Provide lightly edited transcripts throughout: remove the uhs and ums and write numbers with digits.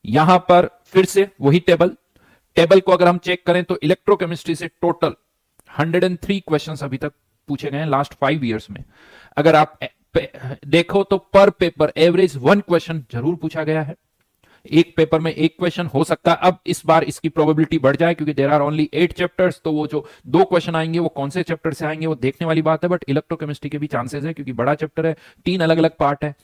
यहां पर फिर से वही टेबल को अगर हम चेक करें तो इलेक्ट्रोकेमिस्ट्री से टोटल 103 क्वेश्चंस अभी तक पूछे गए हैं लास्ट 5 इयर्स में। अगर आप देखो तो पर पेपर एवरेज 1 क्वेश्चन जरूर पूछा गया है। एक पेपर में 1 क्वेश्चन हो सकता है। अब इस बार इसकी प्रोबेबिलिटी बढ़ जाए क्योंकि देयर आर ओनली 8 चैप्टर्स, तो वो जो 2 क्वेश्चन आएंगे वो कौन से चैप्टर से आएंगे वो देखने वाली बात है। बट इलेक्ट्रोकेमिस्ट्री के भी चांसेस है क्योंकि बड़ा चैप्टर है, 3 अलग अलग पार्ट है।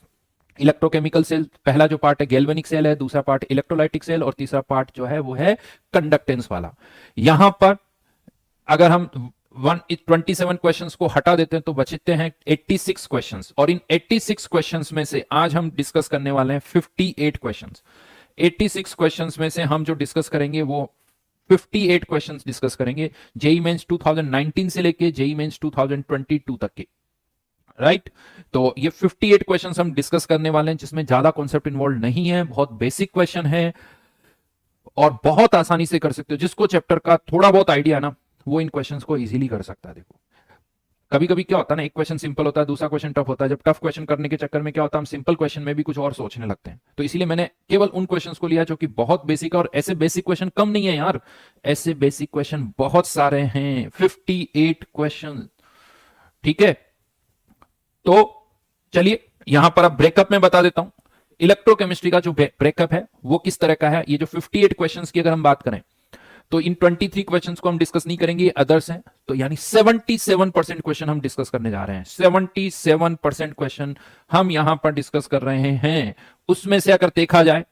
इलेक्ट्रोकेमिकल सेल, पहला जो पार्ट है गैल्वेनिक सेल है, दूसरा पार्ट इलेक्ट्रोलाइटिक सेल और तीसरा पार्ट जो है वो है कंडक्टेंस वाला। यहां पर अगर हम 127 क्वेश्चंस को हटा देते हैं तो बचते हैं 86 क्वेश्चंस, और इन 86 क्वेश्चंस में से आज हम डिस्कस करने वाले हैं 58 क्वेश्चंस। 86 क्वेश्चंस में से हम जो डिस्कस करेंगे वो 58 क्वेश्चंस डिस्कस करेंगे जेई मेंस 2019 से लेके जेई मेंस 2022 तक के, राइट। तो ये 58 क्वेश्चंस हम डिस्कस करने वाले हैं जिसमें ज्यादा कॉन्सेप्ट इन्वॉल्व नहीं है, बहुत बेसिक क्वेश्चन है और बहुत आसानी से कर सकते हो। जिसको चैप्टर का थोड़ा बहुत आइडिया ना वो इन क्वेश्चंस को इजीली कर सकता है। देखो कभी कभी क्या होता है ना, एक क्वेश्चन सिंपल होता है, दूसरा क्वेश्चन टफ होता है। जब टफ क्वेश्चन करने के चक्कर में क्या होता है, हम सिंपल क्वेश्चन में भी कुछ और सोचने लगते हैं। तो इसीलिए मैंने केवल उन क्वेश्चंस को लिया जो कि बहुत बेसिक है, और ऐसे बेसिक क्वेश्चन कम नहीं है यार, ऐसे बेसिक क्वेश्चन बहुत सारे हैं, 58 क्वेश्चन, ठीक है। तो चलिए यहां पर अब ब्रेकअप में बता देता हूं इलेक्ट्रोकेमिस्ट्री का जो ब्रेकअप है वो किस तरह का है। ये जो 58 क्वेश्चंस की अगर हम बात करें तो इन 23 क्वेश्चंस को हम डिस्कस नहीं करेंगे, ये अदर्स हैं। तो यानी 77% क्वेश्चन हम डिस्कस करने जा रहे हैं। 77% क्वेश्चन हम यहां पर डिस्कस कर रहे हैं। उसमें से अगर देखा जाए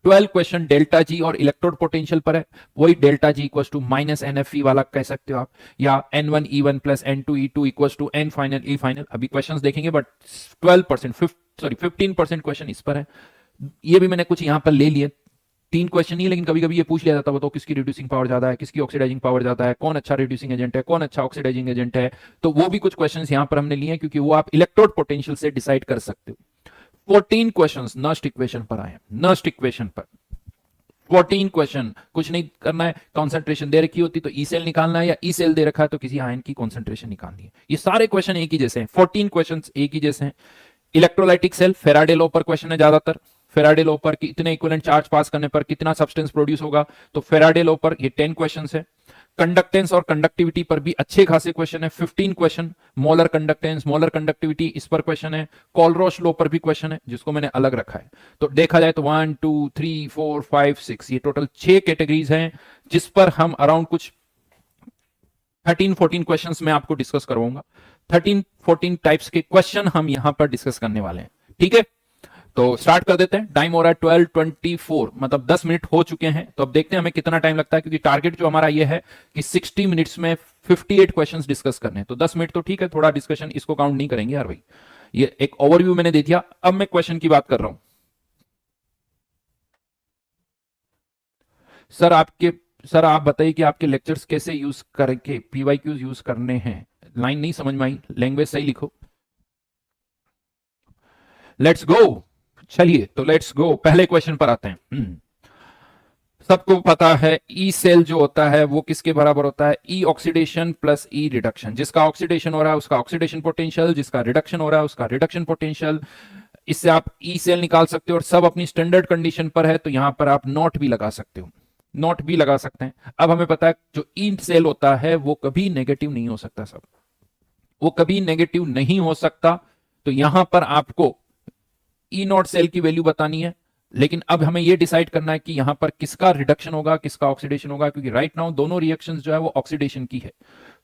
12 क्वेश्चन डेल्टा जी और इलेक्ट्रोड पोटेंशियल पर है, वही delta G equal to minus NFE वाला कह सकते हो आप, या N1E1 plus N2E2 equal to N final E final. अभी क्वेश्चंस देखेंगे बट 15% क्वेश्चन इस पर है। ये भी मैंने कुछ यहां पर ले लिए, 3 क्वेश्चन नहीं, लेकिन कभी कभी ये पूछ लिया जाता है तो किसकी रिड्यूसिंग पावर ज्यादा है, किसकी ऑक्सीडाइजिंग पावर ज्यादा है, कौन अच्छा रिड्यूसिंग एजेंट है, कौन अच्छा ऑक्सीडाइजिंग एजेंट है। तो वो भी कुछ क्वेश्चंस यहां पर हमने लिए हैं क्योंकि वो आप इलेक्ट्रोड पोटेंशियल से डिसाइड कर सकते हो। 14 क्वेश्चंस नस्ट इक्वेशन पर आए हैं, नस्ट इक्वेशन पर 14 क्वेश्चन। कुछ नहीं करना है, कॉन्सेंट्रेशन दे रखी होती तो ई सेल निकालना है, या ई सेल दे रखा है तो किसी आयन की कॉन्सेंट्रेशन निकालनी है। ये सारे क्वेश्चन एक ही जैसे हैं, 14 क्वेश्चन एक ही जैसे हैं। इलेक्ट्रोलाइटिक सेल, फेराडे लॉ पर क्वेश्चन है ज्यादातर। फेराडे लॉ पर कितने इक्विवेलेंट चार्ज पास करने पर कितना सब्सटेंस प्रोड्यूस होगा, तो फेराडे लॉ पर ये 10 क्वेश्चन है। कंडक्टेंस और कंडक्टिविटी पर भी अच्छे खासे क्वेश्चन है, 15 question. Molar conductance, molar conductivity, इस पर क्वेश्चन है। कॉलरोश लॉ पर भी क्वेश्चन है जिसको मैंने अलग रखा है। तो देखा जाए तो 1 2 3 4 5 6 ये टोटल 6 कैटेगरीज हैं जिस पर हम अराउंड कुछ 13-14 क्वेश्चंस मैं आपको डिस्कस करवाऊंगा। 13-14 टाइप्स के क्वेश्चन हम यहां पर डिस्कस करने वाले हैं, ठीक है। तो स्टार्ट कर देते हैं। टाइम हो रहा है 12:24, मतलब 10 मिनट हो चुके हैं। तो अब देखते हैं हमें कितना टाइम लगता है, क्योंकि टारगेट जो हमारा ये है कि 60 मिनट्स में 58 क्वेश्चंस डिस्कस करने हैं। तो 10 मिनट तो ठीक है, थोड़ा डिस्कशन इसको काउंट नहीं करेंगे यार भाई। ये एक ओवरव्यू मैंने दे दिया, अब मैं क्वेश्चन की बात कर रहा हूं। सर आप बताइए कि आपके लेक्चर्स कैसे यूज करके पीवाईक्यूज यूज करने हैं। लाइन नहीं समझ में आई, लैंग्वेज सही लिखो। लेट्स गो, चलिए तो लेट्स गो, पहले क्वेश्चन पर आते हैं। सबको पता है ई सेल जो होता है वो किसके बराबर होता है, ई ऑक्सीडेशन प्लस ई रिडक्शन। जिसका ऑक्सीडेशन हो रहा है उसका ऑक्सीडेशन पोटेंशियल, जिसका रिडक्शन हो रहा है उसका रिडक्शन पोटेंशियल। इससे आप ई सेल निकाल सकते हो, और सब अपनी स्टैंडर्ड कंडीशन पर है तो यहां पर आप नॉट भी लगा सकते हो, नॉट भी लगा सकते हैं। अब हमें पता है जो ई सेल होता है वो कभी नेगेटिव नहीं हो सकता, सब वो कभी नेगेटिव नहीं हो सकता। तो यहां पर आपको ई नॉट सेल की वैल्यू बतानी है, लेकिन अब हमें यह डिसाइड करना है कि यहां पर किसका रिडक्शन होगा किसका ऑक्सीडेशन होगा, क्योंकि राइट नाउ दोनों रिएक्शंस जो है वो ऑक्सीडेशन की है।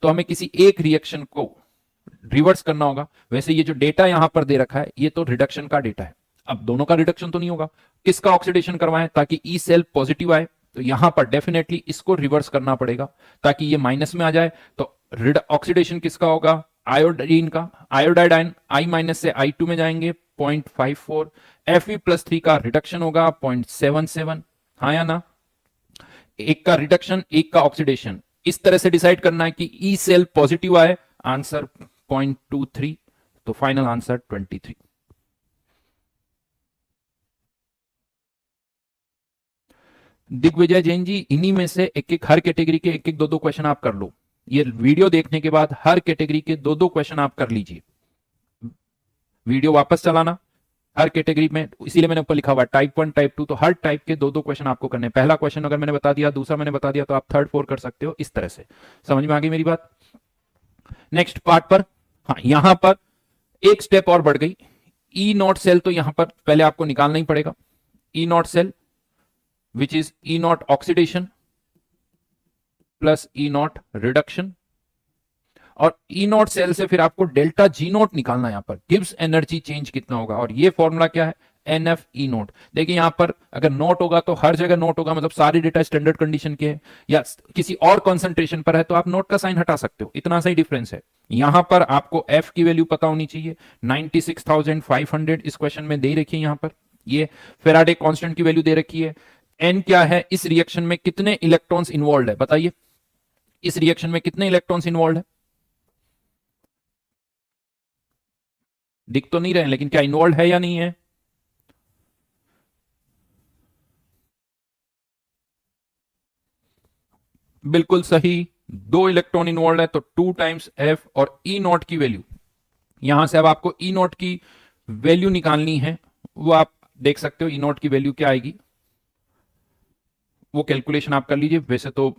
तो हमें किसी एक रिएक्शन को रिवर्स करना होगा। वैसे ये जो डेटा यहां पर दे रखा है ये तो रिडक्शन का डेटा है, अब दोनों का रिडक्शन तो नहीं होगा। किसका ऑक्सीडेशन करवाएं ताकि ई सेल पॉजिटिव आए, तो यहां पर डेफिनेटली इसको रिवर्स करना पड़ेगा ताकि ये माइनस में आ जाए। तो ऑक्सीडेशन किसका होगा, आयोडीन का, आयोडाइड आयन आई माइनस से I2 में जाएंगे 0.54। Fe+3 का रिडक्शन होगा 0.77, हाँ या ना। एक का रिडक्शन एक का ऑक्सीडेशन, इस तरह से डिसाइड करना है कि ई सेल पॉजिटिव आए, आंसर 0.23, तो फाइनल आंसर 23। दिग्विजय जैन जी, इन्हीं में से एक एक हर कैटेगरी के एक एक दो दो क्वेश्चन आप कर लो। ये वीडियो देखने के बाद हर कैटेगरी के दो दो क्वेश्चन आप कर लीजिए। वीडियो वापस चलाना, हर कैटेगरी में, इसीलिए मैंने ऊपर लिखा हुआ टाइप 1 टाइप 2, तो हर टाइप के दो दो क्वेश्चन आपको करने हैं। पहला क्वेश्चन अगर मैंने बता दिया, दूसरा मैंने बता दिया, तो आप थर्ड फोर्थ कर सकते हो इस तरह से। समझ में आ गई मेरी बात? नेक्स्ट पार्ट पर, हाँ यहां पर एक स्टेप और बढ़ गई। ई नॉट सेल तो यहां पर पहले आपको निकालना ही पड़ेगा। E not cell which is E not oxidation plus E not reduction, और ई नॉट सेल से फिर आपको डेल्टा जी नॉट निकालना है। यहां पर गिब्स एनर्जी चेंज कितना होगा, और ये फॉर्मूला क्या है, एन एफ ई नोट। देखिए यहां पर अगर नोट होगा तो हर जगह नोट होगा, मतलब सारी डेटा स्टैंडर्ड कंडीशन के है या किसी और कॉन्सेंट्रेशन पर है तो आप नोट का साइन हटा सकते हो, इतना सा ही डिफरेंस है। यहां पर आपको एफ की वैल्यू पता होनी चाहिए, 96,500 इस क्वेश्चन में दे रखी है। यहां पर ये फेराडे कांस्टेंट की वैल्यू दे रखी है। एन क्या है, इस रिएक्शन में कितने इलेक्ट्रॉन्स इन्वॉल्व है, बताइए इस रिएक्शन में कितने इलेक्ट्रॉन्स इन्वॉल्व है? दिख तो नहीं रहे हैं, लेकिन क्या इन्वॉल्व है या नहीं है? बिल्कुल सही, 2 इलेक्ट्रॉन इन्वॉल्व है, तो 2 टाइम्स एफ, और ई नॉट की वैल्यू यहां से अब आपको ई नॉट की वैल्यू निकालनी है। वो आप देख सकते हो ई नॉट की वैल्यू क्या आएगी, वो कैलकुलेशन आप कर लीजिए। वैसे तो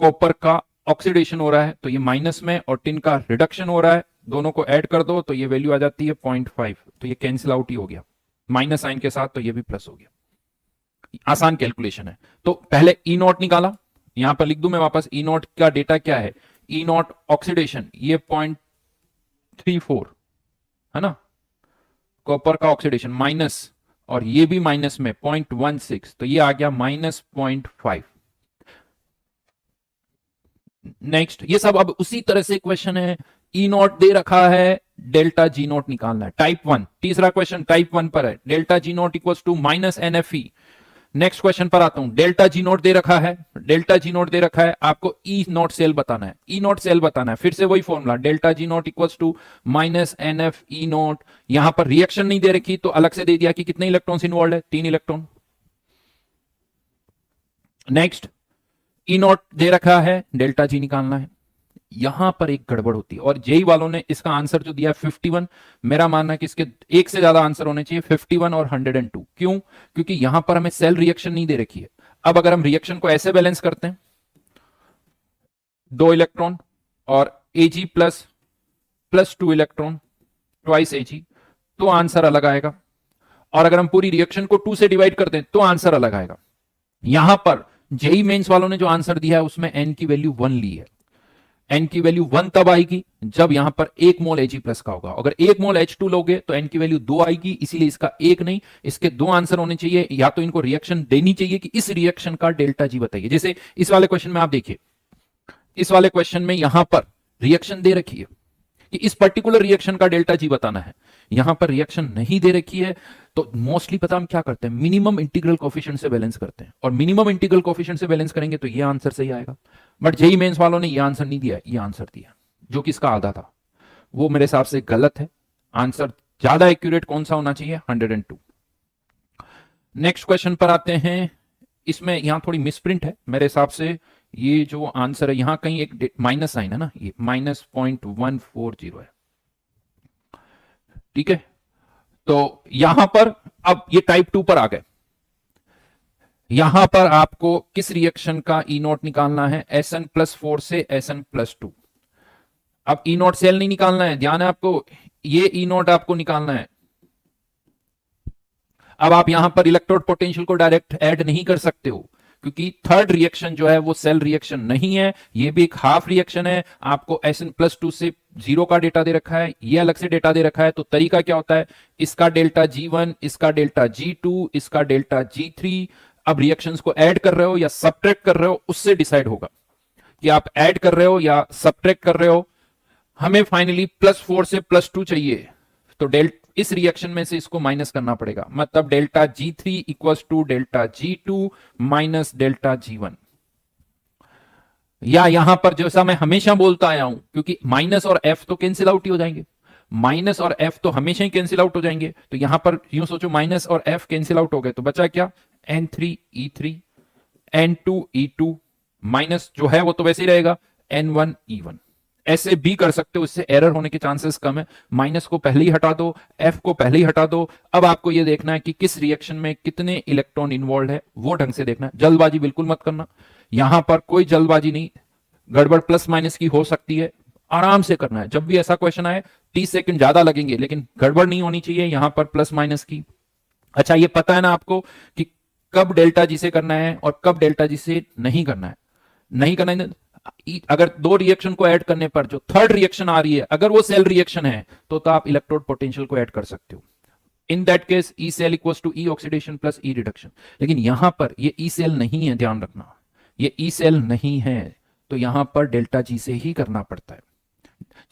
कॉपर का ऑक्सीडेशन हो रहा है तो ये माइनस में, और टिन का रिडक्शन हो रहा है, दोनों को ऐड कर दो तो ये वैल्यू आ जाती है 0.5, तो ये कैंसिल आउट ही हो गया माइनस साइन के साथ, तो ये भी प्लस हो गया। आसान कैलकुलेशन है। तो पहले ई नॉट निकाला, यहां पर लिख दूं मैं वापस, ई नॉट का डेटा क्या है, ई नॉट ऑक्सीडेशन ये 0.34 है ना, कॉपर का ऑक्सीडेशन माइनस, और ये भी माइनस में 0.16, तो ये आ गया -0.5। नेक्स्ट, ये सब अब उसी तरह से क्वेश्चन है, ई नॉट दे रखा है, डेल्टा जी नॉट निकालना है। टाइप 1 तीसरा क्वेश्चन टाइप 1 पर है, delta G not equal to minus N F E. Next question पर आता हूं, डेल्टा जी नोट दे रखा है, डेल्टा जी नोट दे रखा है, आपको ई नोट सेल बताना है, ई नोट सेल बताना है। फिर से वही formula, delta G naught equals to minus N F E naught. यहां पर रिएक्शन नहीं दे रखी तो अलग से दे दिया कि कितने इलेक्ट्रॉन्स इन्वॉल्व है, 3 इलेक्ट्रॉन। नेक्स्ट, ई नोट दे रखा है, डेल्टा जी निकालना है। यहां पर एक गड़बड़ होती है, और जेई वालों ने इसका आंसर जो दिया है 51, मेरा मानना है कि इसके एक से ज्यादा आंसर होने चाहिए, 51 और 102। क्यों? क्योंकि यहां पर हमें सेल रिएक्शन नहीं दे रखी है। अब अगर हम रिएक्शन को ऐसे बैलेंस करते हैं, 2 इलेक्ट्रॉन और एजी प्लस प्लस 2 इलेक्ट्रॉन ट्वाइस एजी, तो आंसर अलग आएगा। और अगर हम पूरी रिएक्शन को 2 से डिवाइड करते हैं तो आंसर अलग आएगा। यहां पर जेई मेंस वालों ने जो आंसर दिया है उसमें एन की वैल्यू 1 ली है। एन की वैल्यू 1 तब आएगी जब यहां पर 1 मोल Ag प्लस का होगा। अगर 1 मोल H2 लोगे तो एन की वैल्यू 2 आएगी, इसीलिए इसका 1 नहीं, इसके 2 आंसर होने चाहिए। या तो इनको रिएक्शन देनी चाहिए कि इस रिएक्शन का डेल्टा जी बताइए। जैसे इस वाले क्वेश्चन में आप देखिए, इस वाले क्वेश्चन में यहां पर रिएक्शन दे रखी है कि इस पर्टिकुलर रिएक्शन का डेल्टा जी बताना है, यहां पर रिएक्शन नहीं दे रखी है, तो मोस्टली पता हम क्या करते हैं, मिनिमम इंटीग्रल कोफिशिएंट से बैलेंस करते हैं, और मिनिमम इंटीग्रल कोफिशिएंट से बैलेंस करेंगे तो ये आंसर सही आएगा। बट जेई मेंस वालों ने ये आंसर नहीं दिया, ये आंसर दिया जो कि इसका आधा था, वो मेरे हिसाब से गलत है। आंसर ज्यादा एक्यूरेट कौन सा होना चाहिए, 102। नेक्स्ट क्वेश्चन पर आते हैं, इसमें यहां थोड़ी मिसप्रिंट है मेरे हिसाब से। ये जो आंसर है यहां कहीं एक माइनस साइन है ना, ये -0.140 है, ठीक है। तो यहां पर अब ये टाइप 2 पर आ गए। यहां पर आपको किस रिएक्शन का ई नोट निकालना है, Sn+4 से Sn+2। अब ई नोट सेल नहीं निकालना है, ध्यान है आपको, ये ई नोट आपको निकालना है। अब आप यहां पर इलेक्ट्रोड पोटेंशियल को डायरेक्ट ऐड नहीं कर सकते हो, क्योंकि थर्ड रिएक्शन जो है वो सेल रिएक्शन नहीं है, ये भी एक हाफ रिएक्शन है। आपको Sn+2 से 0 का डेटा दे रखा है, ये अलग से डेटा दे रखा है। तो तरीका क्या होता है, इसका डेल्टा G1, इसका डेल्टा G2, इसका डेल्टा G3। अब रिएक्शंस को ऐड कर रहे हो या सब्ट्रैक्ट कर रहे हो, उससे डिसाइड होगा कि आप ऐड कर रहे हो या सब्ट्रैक्ट कर रहे हो। हमें फाइनली +4 से +2 चाहिए, तो इस रिएक्शन में से इसको माइनस करना पड़ेगा, मतलब delta G3 equals to delta G2 minus delta G1। या यहां पर जैसा मैं हमेशा बोलता आया हूं, क्योंकि माइनस और एफ तो कैंसिल आउट ही हो जाएंगे, माइनस और एफ तो हमेशा ही कैंसिल आउट हो जाएंगे। तो यहां पर यूं सोचो, माइनस और एफ कैंसिल आउट हो गए, तो बचा क्या, N3E3 N2E2, माइनस जो है वो तो वैसे ही रहेगा N1E1। ऐसे भी कर सकते हो, इससे एरर होने के चांसेस कम है। माइनस को पहले ही हटा दो, एफ को पहले ही हटा दो। अब आपको ये देखना है कि किस रिएक्शन में कितने इलेक्ट्रॉन इन्वॉल्व है, वो ढंग से देखना है। जल्दबाजी बिल्कुल मत करना, यहां पर कोई जल्दबाजी नहीं। गड़बड़ प्लस माइनस की हो सकती है, आराम से करना है। जब भी ऐसा क्वेश्चन आए 30 सेकंड ज्यादा लगेंगे, लेकिन गड़बड़ नहीं होनी चाहिए यहां पर प्लस माइनस की। अच्छा, ये पता है ना आपको कि कब डेल्टा जी से करना है और कब डेल्टा जी से नहीं करना है। नहीं करना है, अगर दो रिएक्शन को ऐड करने पर जो थर्ड रिएक्शन आ रही है, अगर वो सेल रिएक्शन है तो आप इलेक्ट्रोड पोटेंशियल को ऐड कर सकते हो। In that case E cell equals to E oxidation plus E reduction. लेकिन यहां पर ये ई सेल नहीं है, ध्यान रखना, ये ई सेल नहीं है, तो यहां पर डेल्टा जी से ही करना पड़ता है।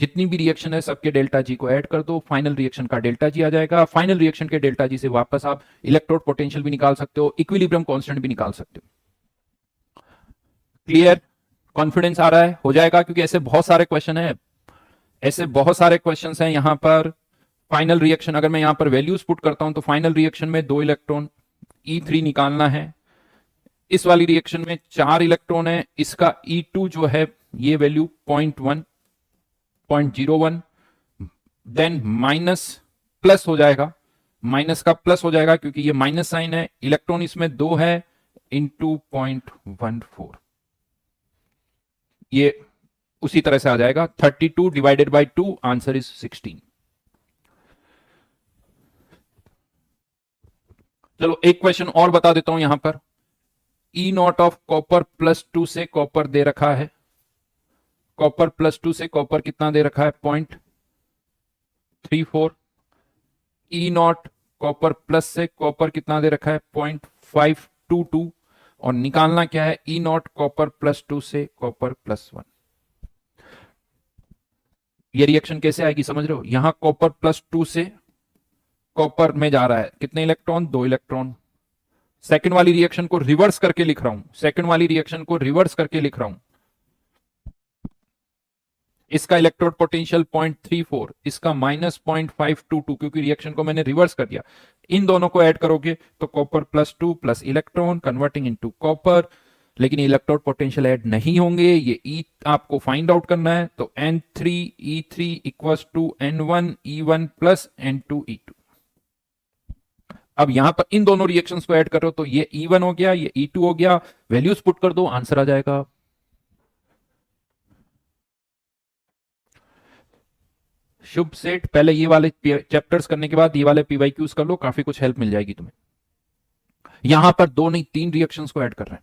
जितनी भी रिएक्शन है सबके डेल्टा जी को ऐड कर दो, फाइनल रिएक्शन का डेल्टा जी आ जाएगा। फाइनल रिएक्शन के डेल्टा जी से वापस आप इलेक्ट्रोड पोटेंशियल भी निकाल सकते हो, इक्विलिब्रियम कांस्टेंट भी निकाल सकते हो। क्लियर? कॉन्फिडेंस आ रहा है? हो जाएगा, क्योंकि ऐसे बहुत सारे क्वेश्चन है, ऐसे बहुत सारे क्वेश्चन हैं यहां पर। फाइनल रिएक्शन अगर मैं यहां पर वैल्यूज पुट करता हूं तो फाइनल रिएक्शन में 2 इलेक्ट्रॉन E3 निकालना है। इस वाली रिएक्शन में 4 इलेक्ट्रॉन है, इसका E2 जो है ये वैल्यू 0.1 0.01, देन माइनस प्लस हो जाएगा, माइनस का प्लस हो जाएगा क्योंकि ये माइनस साइन है। इलेक्ट्रॉन इसमें 2 है, इंटू 0.14, ये उसी तरह से आ जाएगा। 32 डिवाइडेड बाय 2, आंसर इज 16। चलो एक क्वेश्चन और बता देता हूं यहां पर। ई नॉट ऑफ कॉपर +2 से कॉपर दे रखा है, कॉपर +2 से कॉपर कितना दे रखा है 0.34। ई नॉट कॉपर प्लस से कॉपर कितना दे रखा है 0.522, और निकालना क्या है ई नॉट कॉपर +2 से कॉपर +1। ये रिएक्शन कैसे आएगी समझ रहे हो? यहां कॉपर +2 से कॉपर में जा रहा है, कितने इलेक्ट्रॉन? 2 इलेक्ट्रॉन। सेकंड वाली रिएक्शन को रिवर्स करके लिख रहा हूं, सेकंड वाली रिएक्शन को रिवर्स करके लिख रहा हूं। इसका इलेक्ट्रोड पोटेंशियल 0.34, इसका -0.522, क्योंकि रिएक्शन को मैंने रिवर्स कर दिया। इन दोनों को ऐड करोगे तो copper +2 plus electron converting into copper, लेकिन इलेक्ट्रोड पोटेंशियल ऐड नहीं होंगे। ये ई आपको फाइंड आउट करना है, तो N3E3 equals to N1E1 plus N2E2। अब यहां पर इन दोनों रिएक्शंस को ऐड करो तो ये E1 हो गया, ये E2 हो गया, वैल्यूज पुट कर दो, आंसर आ जाएगा। शुभ सेठ, पहले ये वाले चैप्टर्स करने के बाद ये वाले PYQs कर लो, काफी कुछ हेल्प मिल जाएगी तुम्हें। यहां पर 2 नहीं 3 रिएक्शंस को ऐड कर रहे हैं,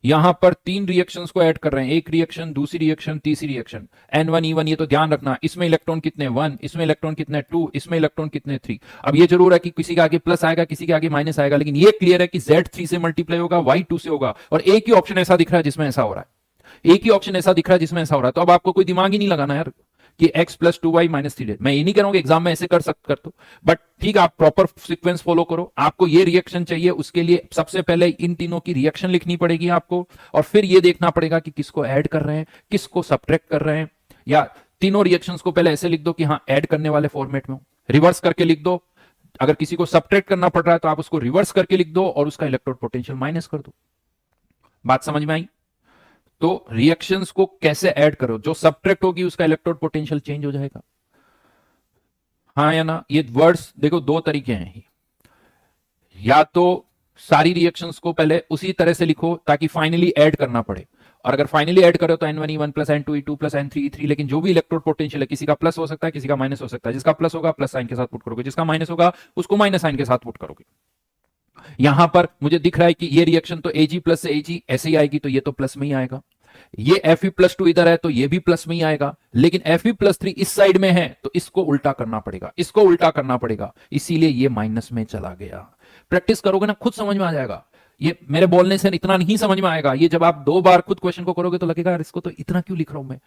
यहां पर 3 रिएक्शंस को ऐड कर रहे हैं, एक रिएक्शन, दूसरी रिएक्शन, तीसरी रिएक्शन। N1E1, ये तो ध्यान रखना, इसमें इलेक्ट्रॉन कितने 1, इसमें इलेक्ट्रॉन कितने 2, इसमें इलेक्ट्रॉन कितने 3। अब ये जरूर है कि किसी के आगे प्लस आएगा, किसी के आगे माइनस आएगा, लेकिन ये क्लियर है कि Z3 से मल्टीप्लाई होगा, Y2 से होगा, और एक ही ऑप्शन ऐसा दिख रहा है जिसमें ऐसा हो रहा है, एक ही ऑप्शन ऐसा दिख रहा है जिसमें ऐसा हो रहा है। तो अब आपको कोई दिमाग ही नहीं लगाना यार कि x + 2y - 3z। मैं ये नहीं कह रहा हूं कि एग्जाम में ऐसे कर दो, बट ठीक, आप प्रॉपर सीक्वेंस फॉलो करो। आपको ये रिएक्शन चाहिए, उसके लिए सबसे पहले इन तीनों की रिएक्शन लिखनी पड़ेगी आपको, और फिर ये देखना पड़ेगा कि किसको ऐड कर रहे हैं, किसको सब्ट्रैक्ट कर रहे हैं। या तीनों रिएक्शंस को पहले ऐसे लिख दो कि हाँ ऐड करने वाले फॉर्मेट में हो, रिवर्स करके लिख दो। अगर किसी को सब्ट्रैक्ट करना पड़ रहा है तो आप उसको रिवर्स करके लिख दो और उसका इलेक्ट्रोड पोटेंशियल माइनस कर दो। बात समझ में आई? तो रिएक्शंस को कैसे ऐड करो, जो सब्ट्रैक्ट होगी उसका इलेक्ट्रोड पोटेंशियल चेंज हो जाएगा। हाँ या ना? ये वर्ड्स देखो, 2 तरीके हैं, या तो सारी रिएक्शंस को पहले उसी तरह से लिखो ताकि फाइनली ऐड करना पड़े, और अगर फाइनली ऐड करो तो N1E1 plus N2E2 plus N3E3, लेकिन जो भी इलेक्ट्रोड पोटेंशियल है किसी का प्लस हो सकता है, किसी का माइनस हो सकता है। जिसका प्लस होगा प्लस साइन के साथ पुट करोगे, जिसका माइनस होगा उसको माइनस साइन के साथ पुट करोगे। यहां पर मुझे दिख रहा है कि ये रिएक्शन तो Ag प्लस से Ag ऐसे ही आएगी, तो ये तो प्लस में ही आएगा। ये Fe+2 इधर है तो ये भी प्लस में ही आएगा, लेकिन Fe+3 इस साइड में है तो इसको उल्टा करना पड़ेगा, इसको उल्टा करना पड़ेगा, इसीलिए ये माइनस में चला गया। प्रैक्टिस करोगे ना खुद समझ में आ जाएगा। ये मेरे बोलने से इतना नहीं समझ में आएगा, ये जब आप 2 बार खुद क्वेश्चन को करोगे तो लगेगा यार इसको तो इतना क्यों लिख रहा हूं मैं,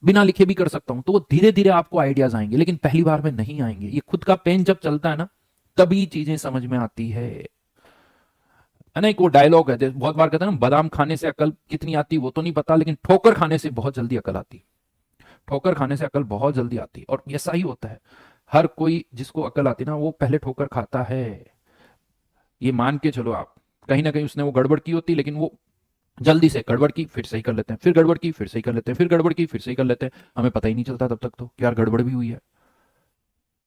बिना लिखे भी कर सकता हूं। तो वो धीरे धीरे आपको आइडियाज आएंगे, लेकिन पहली बार में नहीं आएंगे। ये खुद का पेन जब चलता है ना तभी चीजें समझ में आती है ना। एक वो डायलॉग है, बहुत बार कहते हैं ना, बादाम खाने से अकल कितनी आती वो तो नहीं पता, लेकिन ठोकर खाने से बहुत जल्दी अकल आती। ठोकर खाने से अकल बहुत जल्दी आती, और ऐसा ही होता है। हर कोई जिसको अकल आती ना वो पहले ठोकर खाता है, ये मान के चलो आप। कहीं ना कहीं उसने वो गड़बड़ की होती, लेकिन वो जल्दी से गड़बड़ की फिर सही कर लेते हैं, फिर गड़बड़ की फिर सही कर लेते हैं, फिर गड़बड़ की फिर सही कर लेते हैं, हमें पता ही नहीं चलता तब तक तो कि यार गड़बड़ भी हुई है।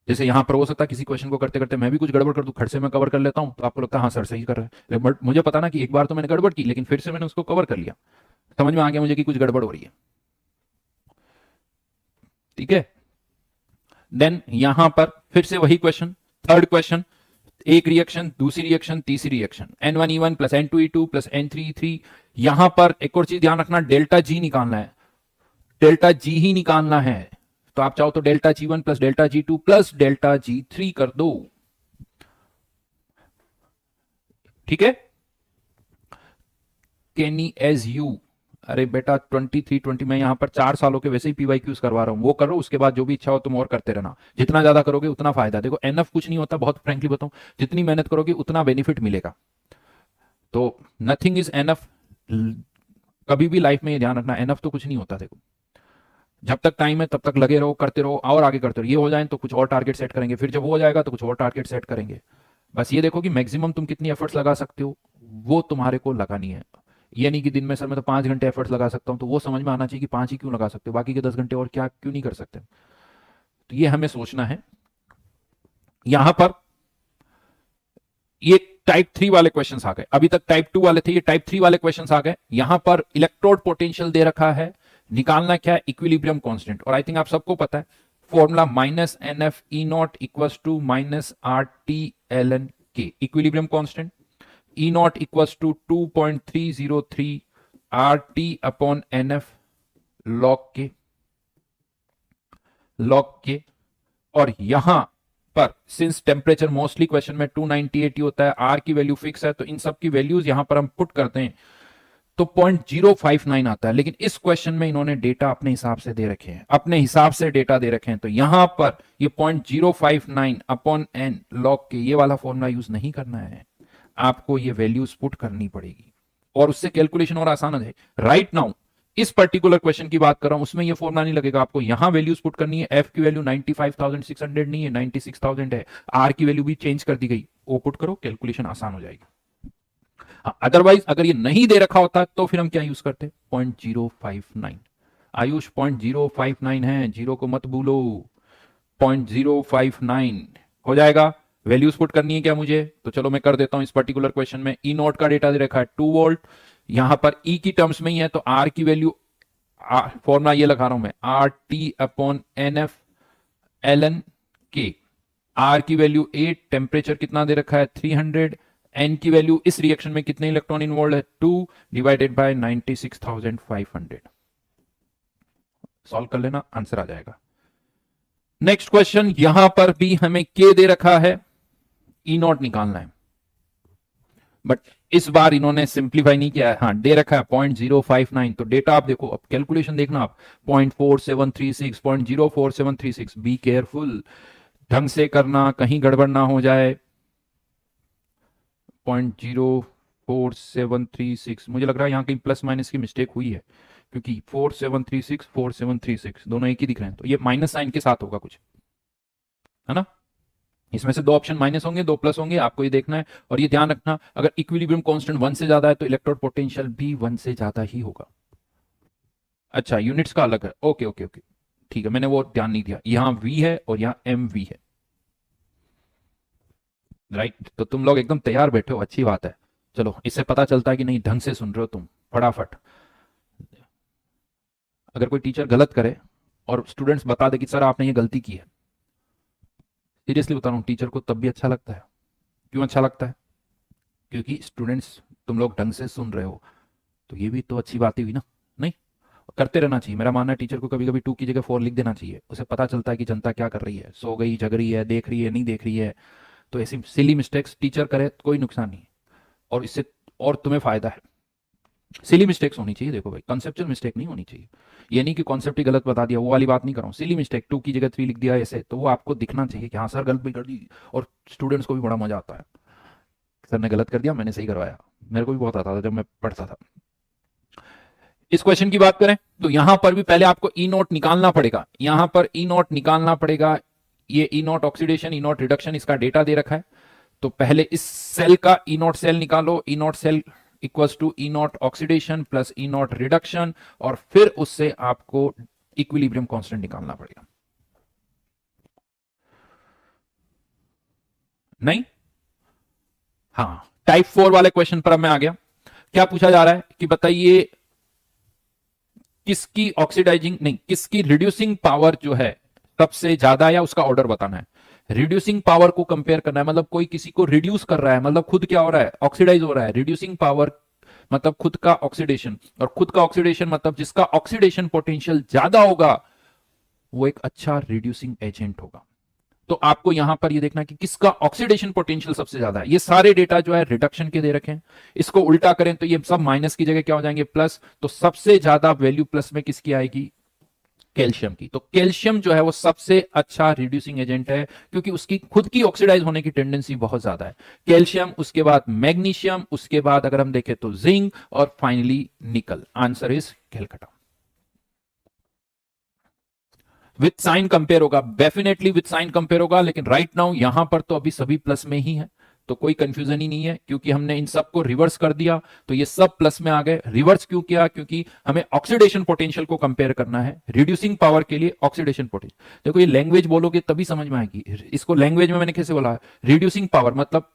जैसे यहां पर हो सकता है किसी क्वेश्चन को करते करते मैं भी कुछ गड़बड़ कर दूं, खट से मैं कवर कर लेता हूं, तो आपको लगता है हाँ सर सही कर रहे हैं, बट मुझे पता ना कि एक बार तो मैंने गड़बड़ की लेकिन फिर से मैंने उसको कवर कर लिया, समझ में आ गया मुझे कि कुछ गड़बड़ हो रही है। ठीक है, देन यहां पर फिर से वही क्वेश्चन, थर्ड क्वेश्चन, एक रिएक्शन, दूसरी रिएक्शन, तीसरी reaction, N1E1 plus N2E2 plus N3E3। यहां पर एक और चीज ध्यान रखना, डेल्टा जी निकालना है, डेल्टा जी ही निकालना है। तो आप चाहो तो delta G1 plus delta G2 plus delta G3 कर दो। ठीक है, कैनी एज यू, अरे बेटा 2320, मैं यहां पर 4 सालों के वैसे ही PYQs करवा रहा हूं, वो करो, उसके बाद जो भी इच्छा हो तुम और करते रहना, जितना ज्यादा करोगे उतना फायदा। देखो एनएफ कुछ नहीं होता, बहुत फ्रेंकली बताऊं, जितनी मेहनत करोगे उतना बेनिफिट मिलेगा। तो नथिंग इज एनफ, कभी भी लाइफ में ये ध्यान रखना, एनफ तो कुछ नहीं होता। देखो जब तक टाइम है तब तक लगे रहो, करते रहो और आगे करते रहो, ये हो जाए तो कुछ और टारगेट सेट करेंगे, फिर जब हो जाएगा तो कुछ और टारगेट सेट करेंगे। बस ये देखो कि मैक्सिमम तुम कितनी एफर्ट्स लगा सकते हो वो तुम्हारे को लगानी है। ये नहीं कि दिन में सर मैं तो 5 घंटे एफर्ट्स लगा सकता हूं, तो वो समझ में आना चाहिए कि 5 ही क्यों लगा सकते हो, बाकी के 10 घंटे और क्या क्यों नहीं कर सकते। तो ये हमें सोचना है। यहां पर ये टाइप 3 वाले क्वेश्चंस आ गए, अभी तक टाइप 2 वाले थे, ये टाइप 3 वाले क्वेश्चंस आ गए। यहां पर इलेक्ट्रोड पोटेंशियल दे रखा है, निकालना क्या है, इक्विलिब्रियम कांस्टेंट, और आई थिंक आप सबको पता है formula -NF E0 equals to -RT/ln K, equilibrium constant E0 equals to 2.303 RT/NF log K। और यहां पर सिंस टेम्परेचर मोस्टली क्वेश्चन में 298 होता है, आर की वैल्यू फिक्स है, तो इन सब की वैल्यूज यहां पर हम पुट करते हैं तो 0.059 आता है। लेकिन इस क्वेश्चन में इन्होंने डेटा अपने हिसाब से दे रखे हैं, अपने हिसाब से डेटा दे रखे हैं, तो यहां पर ये 0.059/n log के ये वाला फॉर्मूला यूज नहीं करना है, आपको ये वैल्यूज पुट करनी पड़ेगी और उससे कैलकुलेशन और आसान है। राइट नाउ इस पर्टिकुलर क्वेश्चन की बात कर रहा हूं, उसमें ये फॉर्मूला नहीं लगेगा, आपको यहां वैल्यूज पुट करनी है। एफ की वैल्यू 95,600 नहीं है, 96,000 है, आर की वैल्यू भी चेंज कर दी गई, वो पुट करो, कैलकुलेशन आसान हो जाएगी। अदरवाइज अगर ये नहीं दे रखा होता तो फिर हम क्या यूज करते, 0.059। आयुष 0.059 है, जीरो को मत भूलो, 0.059 हो जाएगा। वैल्यूज पुट करनी है क्या मुझे, तो चलो मैं कर देता हूं। इस पर्टिकुलर क्वेश्चन में E0 का डेटा दे रखा है 2 वोल्ट, यहां पर E की टर्म्स में ही है, तो R की वैल्यू, फॉर्मूला ये लगा रहा हूं मैं, RT/NF ln K। R की वैल्यू 8, टेम्परेचर कितना दे रखा है 300, N की वैल्यू इस रिएक्शन में कितने इलेक्ट्रॉन इन्वॉल्व है 2 डिवाइडेड बाय 96,500। सॉल्व कर लेना, आंसर आ जाएगा। नेक्स्ट क्वेश्चन, यहां पर भी हमें K दे रखा है, E0 निकालना है, बट इस बार इन्होंने सिंप्लीफाई नहीं किया है, हाँ दे रखा है 0.059। तो डेटा आप देखो, अब कैलकुलेशन देखना आप, 0.4736, 0.04736, बी केयरफुल, ढंग से करना, कहीं गड़बड़ ना हो जाए। 0.04736, मुझे लग रहा है यहाँ कहीं प्लस माइनस की मिस्टेक हुई है, क्योंकि 4736 4736 दोनों एक ही दिख रहे हैं, तो ये माइनस साइन के साथ होगा कुछ, है ना। इसमें से 2 ऑप्शन माइनस होंगे, 2 प्लस होंगे, आपको ये देखना है। और ये ध्यान रखना, अगर इक्विलिब्रियम कांस्टेंट 1 से ज्यादा है तो इलेक्ट्रोड पोटेंशियल भी 1 से ज्यादा ही होगा। अच्छा, यूनिट्स का अलग है, ओके ओके ओके, ठीक है, मैंने वो ध्यान नहीं दिया, यहां V है और यहां MV है, राइट। तो तुम लोग एकदम तैयार बैठे हो, अच्छी बात है। चलो, इससे पता चलता है कि नहीं ढंग से सुन रहे हो तुम, फटाफट। अगर कोई टीचर गलत करे और स्टूडेंट्स बता दे कि सर आपने ये गलती की है, सीरियसली बता रहा हूं, टीचर को तब भी अच्छा लगता है। क्यों अच्छा लगता है, क्योंकि स्टूडेंट्स तुम लोग ढंग से सुन रहे हो, तो ये भी तो अच्छी बात ही हुई ना। नहीं, करते रहना चाहिए, मेरा मानना है टीचर को कभी कभी 2 की जगह 4 लिख देना चाहिए, उसे पता चलता है कि जनता क्या कर रही है, सो गई, जग रही है, देख रही है, नहीं देख रही है। तो ऐसी सिली मिस्टेक्स टीचर करे कोई नुकसान नहीं, और इससे और तुम्हें फायदा है। सिली मिस्टेक्स होनी चाहिए, देखो भाई, कंसेप्चुअल मिस्टेक नहीं होनी चाहिए। ये नहीं कि कॉन्सेप्ट ही गलत बता दिया, वो वाली बात नहीं कर रहा हूँ। सिली मिस्टेक, 2 की जगह 3 लिख दिया ऐसे, तो वो आपको दिखना चाहिए कि हाँ सर गलत भी कर दी, और स्टूडेंट्स को भी बड़ा मजा आता है, सर ने गलत कर दिया, मैंने सही करवाया। मेरे को भी बहुत आता था जब मैं पढ़ता था। इस क्वेश्चन की बात करें तो यहां पर भी पहले आपको E0 निकालना पड़ेगा, यहां पर E0 निकालना पड़ेगा। ये E0 ऑक्सीडेशन, E0 रिडक्शन, इसका डेटा दे रखा है। तो पहले इस सेल का E0 सेल निकालो, E0 cell equals to E not oxidation plus E not reduction, और फिर उससे आपको इक्विलिब्रियम कांस्टेंट निकालना पड़ेगा। नहीं, हाँ, टाइप 4 वाले क्वेश्चन पर अब मैं आ गया। क्या पूछा जा रहा है कि बताइए किसकी ऑक्सीडाइजिंग नहीं, किसकी रिड्यूसिंग पावर जो है सबसे ज्यादा, या उसका ऑर्डर बताना है। रिड्यूसिंग पावर को कंपेयर करना है, मतलब कोई किसी को रिड्यूस कर रहा है, मतलब खुद क्या हो रहा है, ऑक्सीडाइज हो रहा है। रिड्यूसिंग पावर मतलब खुद का ऑक्सीडेशन, और खुद का ऑक्सीडेशन मतलब जिसका ऑक्सीडेशन पोटेंशियल ज्यादा होगा वो एक अच्छा रिड्यूसिंग एजेंट होगा। तो आपको यहां पर ये देखना कि किसका ऑक्सीडेशन पोटेंशियल सबसे ज्यादा है। ये सारे डेटा जो है रिडक्शन के दे रखे हैं, इसको उल्टा करें तो ये सब माइनस की जगह क्या हो जाएंगे, प्लस। तो सबसे ज्यादा वैल्यू प्लस में किसकी आएगी, कैल्शियम की। तो कैल्शियम जो है वो सबसे अच्छा रिड्यूसिंग एजेंट है, क्योंकि उसकी खुद की ऑक्सीडाइज होने की टेंडेंसी बहुत ज्यादा है। कैल्शियम, उसके बाद मैग्नीशियम, उसके बाद अगर हम देखें तो जिंक, और फाइनली निकल। आंसर इज कैलकाटा। विद साइन कंपेयर होगा, डेफिनेटली विद साइन कंपेयर होगा, लेकिन राइट नाउ यहां पर तो अभी सभी प्लस में ही है, तो कोई कंफ्यूजन ही नहीं है, क्योंकि हमने इन सबको रिवर्स कर दिया तो ये सब प्लस में आ गए। रिवर्स क्यों किया, क्योंकि हमें ऑक्सीडेशन पोटेंशियल को कंपेयर करना है, रिड्यूसिंग पावर के लिए ऑक्सीडेशन पोटेंशियल। देखो ये लैंग्वेज बोलोगे तभी समझ में आएगी। इसको लैंग्वेज में मैंने कैसे बोला, रिड्यूसिंग पावर मतलब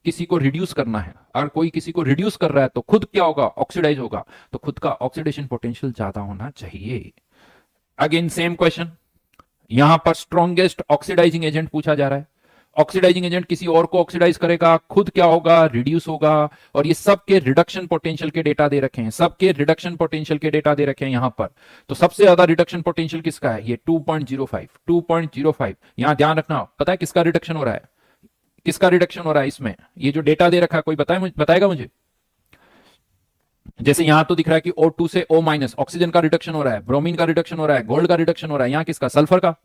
किसी को रिड्यूस करना है। अगर कोई किसी को रिड्यूस कर रहा है तो खुद क्या होगा, ऑक्सीडाइज होगा, तो खुद का ऑक्सीडेशन पोटेंशियल ज्यादा होना चाहिए। अगेन सेम क्वेश्चन, यहां पर स्ट्रॉन्गेस्ट ऑक्सीडाइजिंग एजेंट पूछा जा रहा है। ऑक्सीडाइजिंग एजेंट किसी और को ऑक्सीडाइज करेगा, खुद क्या होगा, रिड्यूस होगा, और ये सबके रिडक्शन पोटेंशियल के डेटा दे रखे हैं, सबके रिडक्शन पोटेंशियल के डेटा दे रखे हैं यहां पर। तो सबसे ज्यादा रिडक्शन पोटेंशियल किसका है, ये 2.05। 2.05 यहां ध्यान रखना, पता है किसका रिडक्शन हो रहा है, किसका रिडक्शन हो रहा है इसमें, ये जो डेटा दे रखा है कोई बताएगा मुझे। जैसे यहां तो दिख रहा है कि O2 से O माइनस ऑक्सीजन का रिडक्शन हो रहा है, ब्रोमीन का रिडक्शन हो रहा है, गोल्ड का रिडक्शन हो रहा है, यहां किसका, सल्फर का।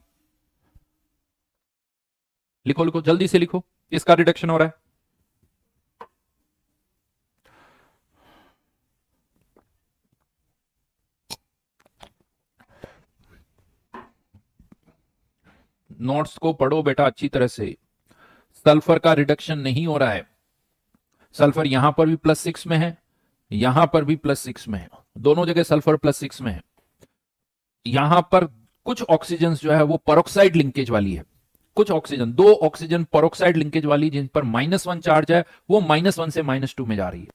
लिखो लिखो जल्दी से लिखो, किसका रिडक्शन हो रहा है। नोट्स को पढ़ो बेटा अच्छी तरह से। सल्फर का रिडक्शन नहीं हो रहा है, सल्फर यहां पर भी +6 में है, यहां पर भी +6 में है, दोनों जगह सल्फर +6 में है। यहां पर कुछ ऑक्सीजन जो है वो परोक्साइड लिंकेज वाली है, कुछ ऑक्सीजन, दो ऑक्सीजन परोक्साइड लिंकेज वाली जिन पर -1 चार्ज है, वो -1 से -2 में जा रही है।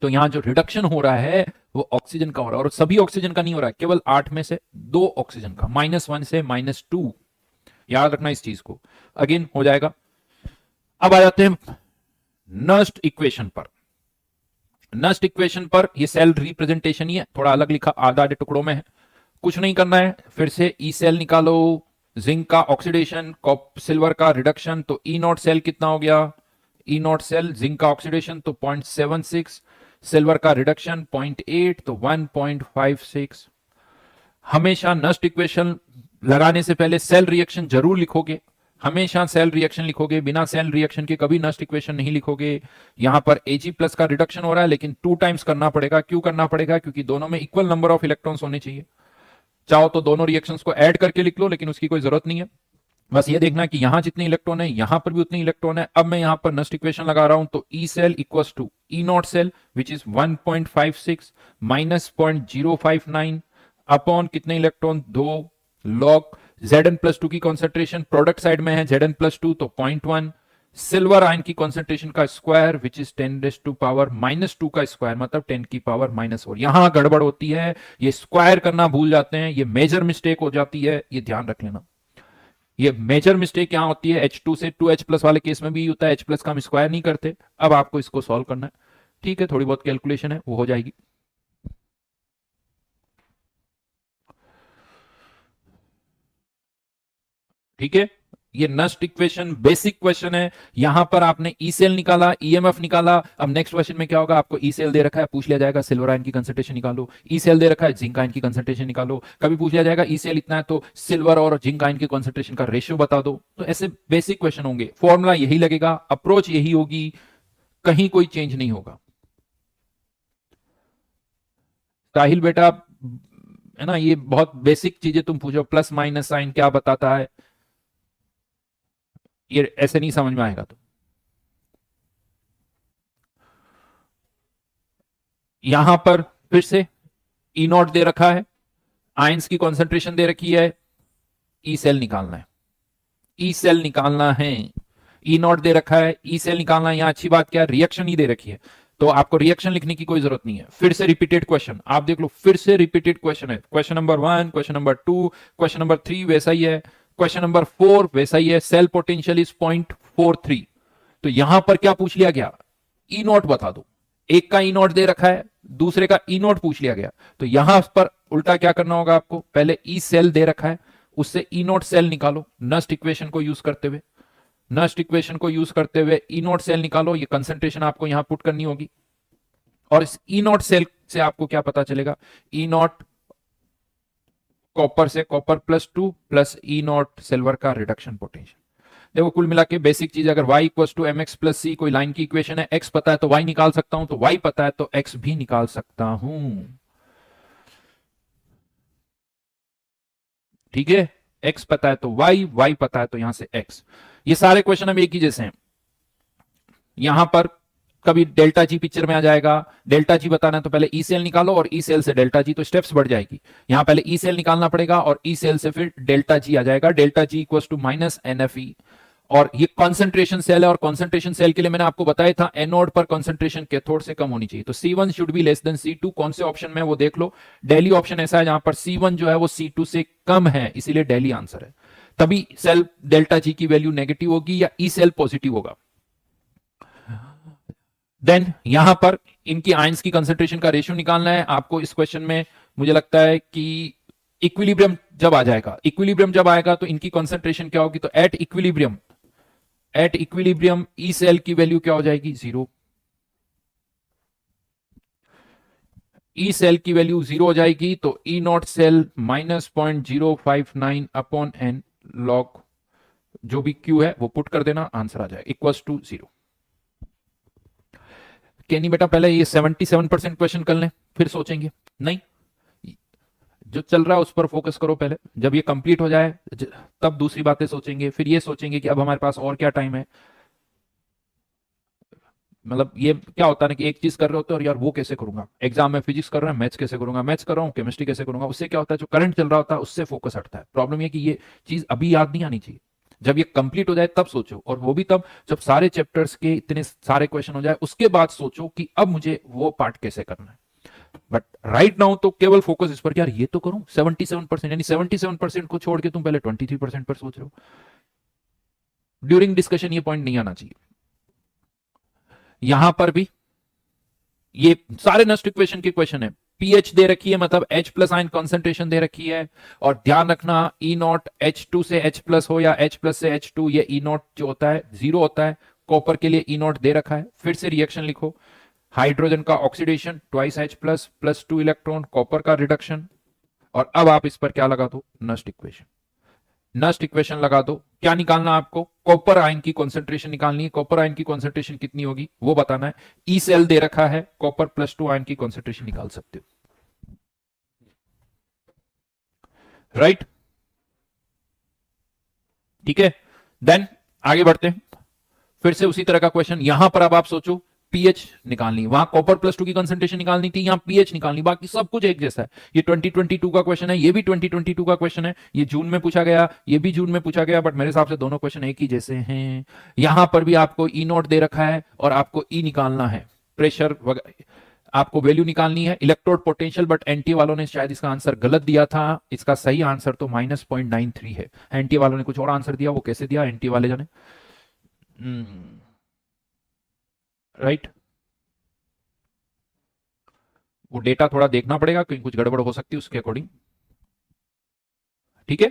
तो यहां जो रिडक्शन हो रहा है वो ऑक्सीजन का हो रहा है, और सभी ऑक्सीजन का नहीं हो रहा है, केवल 8 में से 2 ऑक्सीजन का, -1 से -2। याद रखना इस चीज को, अगेन हो जाएगा। अब आ जाते हैं नस्ट इक्वेशन पर। नस्ट इक्वेशन पर ये सेल रिप्रेजेंटेशन ही है, थोड़ा अलग लिखा, आधा आधे टुकड़ों में है, कुछ नहीं करना है। फिर से ई सेल निकालो, जिंक का ऑक्सीडेशन, सिल्वर का रिडक्शन, तो ई नॉट सेल कितना हो गया, ई नॉट सेल, जिंक का ऑक्सीडेशन तो 0.76, सिल्वर का रिडक्शन 0.8 तो 1.56। हमेशा नस्ट इक्वेशन लगाने से पहले सेल रिएक्शन जरूर लिखोगे, हमेशा सेल रिएक्शन लिखोगे, बिना सेल रिएक्शन के कभी नस्ट इक्वेशन नहीं लिखोगे। यहां पर Ag+ का रिडक्शन हो रहा है, लेकिन 2 टाइम्स करना पड़ेगा। क्यों करना पड़ेगा, क्योंकि दोनों में इक्वल नंबर ऑफ इलेक्ट्रॉन्स होने चाहिए। चाहो तो दोनों रिएक्शंस को ऐड करके लिख लो, लेकिन उसकी कोई जरूरत नहीं है। बस ये देखना कि यहां जितने इलेक्ट्रॉन है यहां पर भी उतने इलेक्ट्रॉन है। अब मैं यहां पर नस्ट इक्वेशन लगा रहा हूं, तो E cell equals to E not cell which is 1.56 minus 0.059 upon कितने इलेक्ट्रॉन, 2 लॉग Zn+2 की कॉन्सेंट्रेशन प्रोडक्ट साइड में है, Zn+2 तो 0.1, सिल्वर आयन की कॉन्सेंट्रेशन का स्क्वायर विच इज 10⁻⁻2 का स्क्वायर, मतलब 10 की पावर -4। यहां गड़बड़ होती है, ये स्क्वायर करना भूल जाते हैं, ये मेजर मिस्टेक हो जाती है, ये ध्यान रख लेना। ये मेजर मिस्टेक यहां होती है, H2 से 2H+ वाले केस में भी होता है, H+ का हम स्क्वायर नहीं करते। अब आपको इसको सॉल्व करना है, ठीक है, थोड़ी बहुत कैलकुलेशन है वो हो जाएगी। ठीक है, ये नस्ट इक्वेशन बेसिक क्वेश्चन है। यहां पर आपने ई सेल निकाला, ईएमएफ निकाला। अब नेक्स्ट क्वेश्चन में क्या होगा, आपको ई सेल दे रखा है, पूछ लिया जाएगा सिल्वर आयन की कंसंट्रेशन निकालो, ई सेल दे रखा है, जिंक आयन की कंसंट्रेशन निकालो। कभी पूछ लिया जाएगा ई सेल इतना है तो सिल्वर और जिंक आयन की कंसंट्रेशन का रेशियो बता दो। तो ऐसे बेसिक क्वेश्चन होंगे, फॉर्मूला यही लगेगा, अप्रोच यही होगी, कहीं कोई चेंज नहीं होगा। साहिल बेटा, है ना, ये बहुत बेसिक चीजें तुम पूछो, प्लस माइनस साइन क्या बताता है, ये ऐसे नहीं समझ में आएगा। तो यहां पर फिर से ई नॉट दे रखा है, आयंस की कॉन्सेंट्रेशन दे रखी है, ई सेल निकालना है, ई सेल निकालना है, ई नॉट दे रखा है, ई सेल निकालना है। यहां अच्छी बात क्या है, रिएक्शन ही दे रखी है, तो आपको रिएक्शन लिखने की कोई जरूरत नहीं है। फिर से रिपीटेड क्वेश्चन, आप देख लो, फिर से रिपीटेड क्वेश्चन है। Question number 1, question number 2, question number 3 वैसा ही है, क्वेश्चन नंबर 4 वैसा ही है। Cell potential is 0.43। तो यहां पर क्या पूछ लिया गया, ई नॉट बता दो। एक का ई नॉट दे रखा है, दूसरे का ई नॉट पूछ लिया गया, तो यहां पर उल्टा क्या करना होगा आपको, पहले ई सेल दे रखा है, उससे ई नॉट सेल निकालो, नस्ट इक्वेशन को यूज करते हुए, नस्ट इक्वेशन को यूज करते हुए ई नॉट सेल निकालो। ये कंसंट्रेशन आपको यहां पुट करनी होगी, और इस ई नॉट सेल से आपको क्या पता चलेगा, ई नॉट कॉपर से copper +2 plus E naught silver का रिडक्शन पोटेंशियल। देखो कुल मिला के बेसिक चीज, अगर y equal to mx plus c कोई लाइन की इक्वेशन है, x पता है तो y निकाल सकता हूं, तो y पता है तो x भी निकाल सकता हूं। ठीक है, x पता है तो y पता है तो यहां से x। ये सारे क्वेश्चन हम एक ही जैसे हैं। यहां पर कभी डेल्टा जी पिक्चर में आ जाएगा, डेल्टा जी बताना है तो पहले ई सेल निकालो और ई सेल से डेल्टा जी, तो स्टेप्स बढ़ जाएगी। यहां पहले ई सेल निकालना पड़ेगा और ई सेल से फिर डेल्टा जी आ जाएगा, delta G equal to minus NFE। और ये कॉन्सेंट्रेशन सेल है, और कॉन्सेंट्रेशन सेल के लिए मैंने आपको बताया था एनोड पर कॉन्सेंट्रेशन कैथोड से कम होनी चाहिए, तो C1 should be less than C2। कौन से ऑप्शन में वो देख लो, डेली ऑप्शन ऐसा है जहां पर C1 जो है वो C2 से कम है, इसीलिए डेली आंसर है। तभी सेल डेल्टा जी की वैल्यू नेगेटिव होगी या ई सेल पॉजिटिव होगा। देन यहां पर इनकी आयंस की कंसंट्रेशन का रेशियो निकालना है आपको। इस क्वेश्चन में मुझे लगता है कि इक्विलिब्रियम जब आ जाएगा, इक्विलिब्रियम जब आएगा तो इनकी कंसंट्रेशन क्या होगी, तो एट इक्विलिब्रियम ई सेल की वैल्यू क्या हो जाएगी, 0। ई सेल की वैल्यू 0 हो जाएगी, तो E not cell -0.059 upon n log जो भी Q है वो पुट कर देना, आंसर आ जाएगा इक्वल्स टू 0। नहीं बेटा पहले ये 77% क्वेश्चन कर लें फिर सोचेंगे, नहीं, जो चल रहा है उस पर फोकस करो पहले। जब ये कंप्लीट हो जाए तब दूसरी बातें सोचेंगे, फिर ये सोचेंगे कि अब हमारे पास और क्या टाइम है। मतलब ये क्या होता है ना कि एक चीज कर रहे होते हैं और यार वो कैसे करूंगा, एग्जाम में फिजिक्स कर रहा है, मैथ्स कैसे करूंगा, मैथ्स कर रहा हूँ केमिस्ट्री कैसे करूंगा, उससे क्या होता है जो करंट चल रहा होता है उससे फोकस हटता है। प्रॉब्लम ये कि ये चीज अभी याद नहीं आनी चाहिए, जब ये कंप्लीट हो जाए तब सोचो, और वो भी तब जब सारे चैप्टर्स के इतने सारे क्वेश्चन हो जाए उसके बाद सोचो कि अब मुझे वो पार्ट कैसे करना है। बट राइट नाउ तो केवल फोकस इस पर कि यार ये तो करूं। 77% यानी 77% को छोड़ के तुम पहले 23% पर सोच रहे हो। ड्यूरिंग डिस्कशन ये पॉइंट नहीं आना चाहिए। यहां पर भी ये सारे नस्ट इक्वेशन के क्वेश्चन है, पीएच दे रखी है, मतलब H प्लस आयन कॉन्सेंट्रेशन दे रखी है, और ध्यान रखना ई नॉट H2 से H प्लस हो या H प्लस से H2, ये ई नॉट जो होता है 0 होता है। कॉपर के लिए ई नॉट दे रखा है। फिर से रिएक्शन लिखो, हाइड्रोजन का oxidation twice H plus +2 electron, copper का रिडक्शन, और अब आप इस पर क्या लगा दो, नस्ट इक्वेशन। नस्ट इक्वेशन लगा दो, क्या निकालना आपको, कॉपर आयन की कॉन्सेंट्रेशन निकालनी है। कॉपर आयन की कॉन्सेंट्रेशन कितनी होगी वो बताना है। ई सेल दे रखा है, कॉपर +2 आयन की कॉन्सेंट्रेशन निकाल सकते हो, राइट। ठीक है, देन आगे बढ़ते हैं। फिर से उसी तरह का क्वेश्चन, यहां पर अब आप सोचो पीएच निकालनी, वहां कॉपर +2 की कंसंट्रेशन निकालनी थी, यहां पीएच निकालनी, बाकी सब कुछ एक जैसा है। ये 2022 का क्वेश्चन है, ये भी 2022 का क्वेश्चन है, ये जून में पूछा गया, ये भी जून में पूछा गया, बट मेरे हिसाब से दोनों क्वेश्चन एक ही जैसे हैं। यहां पर भी आपको ई नोट दे रखा है और आपको ई निकालना है, प्रेशर वगैरह आपको वैल्यू निकालनी है, इलेक्ट्रोड पोटेंशियल, बट एनटी वालों ने शायद इसका आंसर गलत दिया था। इसका सही आंसर तो -0.93 है। एनटी वालों ने कुछ और आंसर दिया, वो कैसे दिया एनटी वाले जाने, राइट। वो डेटा थोड़ा देखना पड़ेगा क्योंकि कुछ गड़बड़ हो सकती है उसके अकॉर्डिंग, ठीक है।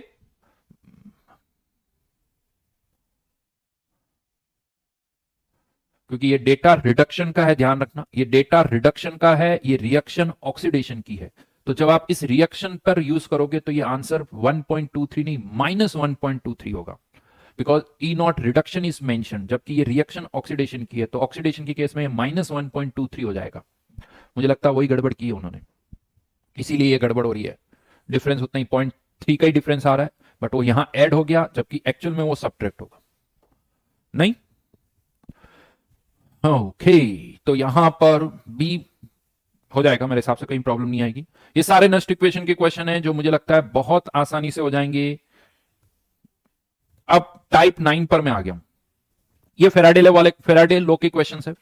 क्योंकि ये डेटा रिडक्शन का है, ध्यान रखना, ये डेटा रिडक्शन का है, ये रिएक्शन ऑक्सीडेशन की है। तो जब आप इस रिएक्शन पर यूज करोगे तो ये आंसर 1.23 नहीं -1.23 होगा, because E not reduction is mention, जबकि ये रिएक्शन ऑक्सीडेशन की है, तो ऑक्सीडेशन के केस में -1.23 हो जाएगा। मुझे लगता है वही गड़बड़ की है उन्होंने, इसीलिए ये गड़बड़ हो रही है। डिफरेंस उतना ही 0.3 का ही डिफरेंस आ रहा है, बट वो यहां ऐड हो गया जबकि एक्चुअल में वो सब्ट्रैक्ट होगा, नहीं। ओके तो यहां पर बी हो जाएगा मेरे हिसाब से, कोई प्रॉब्लम नहीं आएगी। ये सारे नेक्स्ट इक्वेशन के क्वेश्चन हैं जो मुझे लगता है बहुत आसानी से हो जाएंगे। अब टाइप 9 पर मैं आ गया हूं। ये फेराडे लॉ के क्वेश्चन है।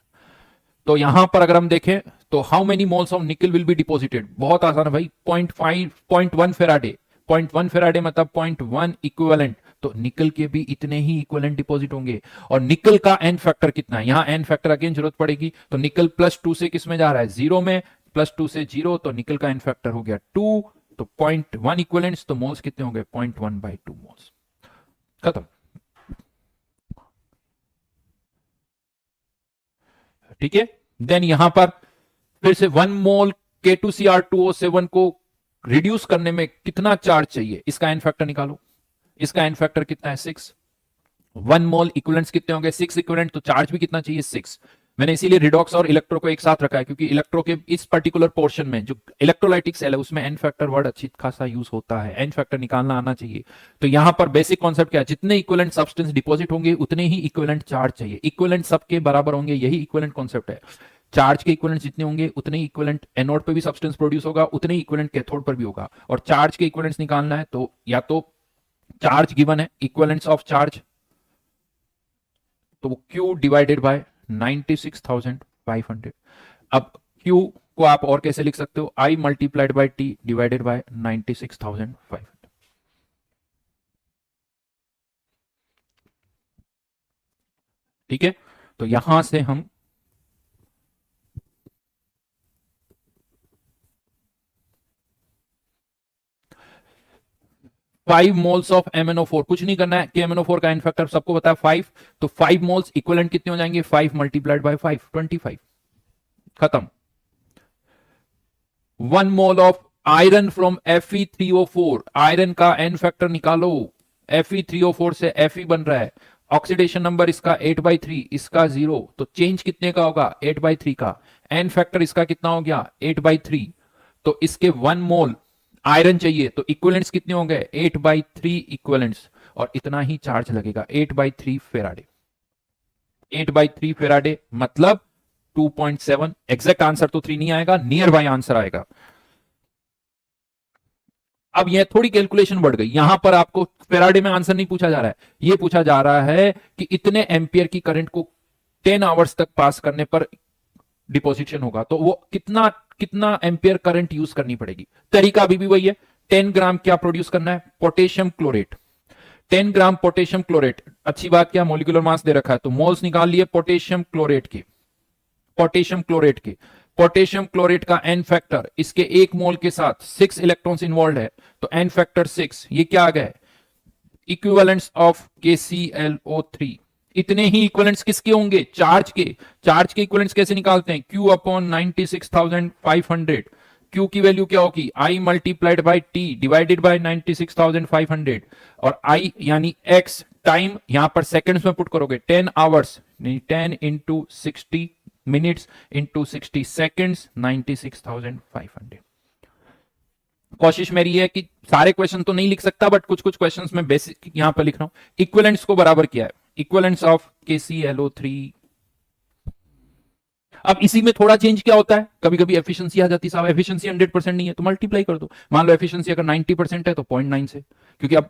तो यहां पर अगर हम देखें तो हाउ मेनी मोल्स ऑफ निकल विल बी डिपॉजिटेड, बहुत आसान है भाई, 0.5 0.1 फेराडे, 0.1 फेराडे मतलब 0.1 इक्विवेलेंट, तो निकल के भी इतने ही इक्विवेलेंट डिपॉजिट होंगे। और निकल का एन फैक्टर कितना है, यहां एन फैक्टर अगेन जरूरत पड़ेगी, तो निकल +2 से किस में जा रहा है, 0 में, +2 से 0, तो निकल का एन फैक्टर हो गया 2, तो 0.1 इक्विवेलेंट्स, तो मोल्स कितने हो गए, 0.1/2 मोल्स, खत्म। ठीक है, देन यहां पर फिर से 1 मोल K2Cr2O7 को रिड्यूस करने में कितना चार्ज चाहिए, इसका एन फैक्टर निकालो। इसका एन फैक्टर कितना है, 6। 1 मोल इक्विवेलेंट्स कितने होंगे, 6 इक्विवेलेंट, तो चार्ज भी कितना चाहिए, 6। मैंने इसीलिए रिडॉक्स और इलेक्ट्रो को एक साथ रखा है, क्योंकि इलेक्ट्रो के इस पर्टिकुलर पोर्शन में जो इलेक्ट्रोलाइटिक सेल है उसमें एन फैक्टर वर्ड अच्छी खासा यूज होता है, एन फैक्टर निकालना आना चाहिए। तो यहां पर बेसिक कॉन्सेप्ट क्या है, जितने इक्विवेलेंट सब्सटेंस डिपॉजिट होंगे उतने ही इक्विवेलेंट चार्ज चाहिए, इक्विवेलेंट सबके बराबर होंगे, यही इक्विवेलेंट कॉन्सेप्ट है। चार्ज के इक्विवेलेंट जितने होंगे उतने ही इक्विवेलेंट एनोड पे भी सब्सटेंस प्रोड्यूस होगा, उतने ही इक्विवेलेंट कैथोड पर भी होगा। और चार्ज के इक्विवेलेंट्स निकालना है तो या तो चार्ज गिवन है, इक्विवेलेंट्स ऑफ चार्ज, तो वो Q डिवाइडेड बाय 96,500। अब Q को आप और कैसे लिख सकते हो, I multiplied by T divided by 96,500। ठीक है, तो यहां से हम 5 मोल्स ऑफ MnO4, कुछ नहीं करना है कि MnO4 का एन फैक्टर सबको पता है 5, तो 5 मोल्स इक्विवेलेंट कितने हो जाएंगे, 5 मल्टीप्लाइड बाय 5, 25, खत्म। 1 mole of iron from Fe3O4, iron का एन फैक्टर निकालो, Fe3O4 से Fe बन रहा है, ऑक्सीडेशन नंबर इसका 8/3, इसका 0, तो चेंज कितने का होगा, 8/3 का, एन फैक्टर इसका कितना हो गया, 8/3, तो इसके 1 मोल आयरन चाहिए, तो इक्विवेलेंट्स कितने हो गए, 8/3 इक्विवेलेंट्स, और इतना ही चार्ज लगेगा, 8/3 फेराडे, 8/3 फेराडे मतलब 2.7। एग्जैक्ट आंसर तो 3 नहीं आएगा, नियर बाय आंसर आएगा। अब यह थोड़ी कैलकुलेशन बढ़ गई, यहां पर आपको फेराडे में आंसर नहीं पूछा जा रहा है, यह पूछा जा रहा है कि इतने एम्पियर की करंट को 10 आवर्स तक पास करने पर डिपोजिशन होगा, तो वो कितना कितना एम्पियर करंट यूज करनी पड़ेगी। तरीका अभी भी वही है, 10 ग्राम क्या प्रोड्यूस करना है, potassium chlorate, 10 gram potassium chlorate. अच्छी बात क्या, मोलिकुलर मास दे रखा है, तो मोल्स निकाल लिए पोटेशियम क्लोरेट के, पोटेशियम क्लोरेट के, पोटेशियम क्लोरेट का एन फैक्टर इसके 1 मोल के साथ 6 इलेक्ट्रॉन्स इन्वॉल्व है, तो एन फैक्टर 6, ये क्या आ गया, इक्विवेलेंट्स ऑफ KClO3। इतने ही इक्विवेलेंट्स किसके होंगे, चार्ज के। चार्ज के इक्विवेलेंट्स कैसे निकालते हैं, Q अपॉन 96,500, Q की वैल्यू क्या होगी, I multiplied by T divided by 96,500, और I यानी X टाइम यहां पर सेकंड्स में पुट करोगे, 10 आवर्स नहीं, 10 इंटू 60 मिनट्स इंटू 60 सेकेंड्स, 96,500। कोशिश मेरी है कि सारे क्वेश्चन तो नहीं लिख सकता, बट कुछ कुछ क्वेश्चंस में बेसिक यहां पर लिख रहा हूं। इक्विवेलेंट्स को बराबर किया है, इक्विवेलेंट्स ऑफ KClO3। अब इसी में थोड़ा चेंज क्या होता है, कभी कभी एफिशिएंसी आ जाती है, साहब एफिशिएंसी 100% नहीं है, तो मल्टीप्लाई कर दो। मान लो एफिशिएंसी अगर 90% है तो 0.9 से, क्योंकि अब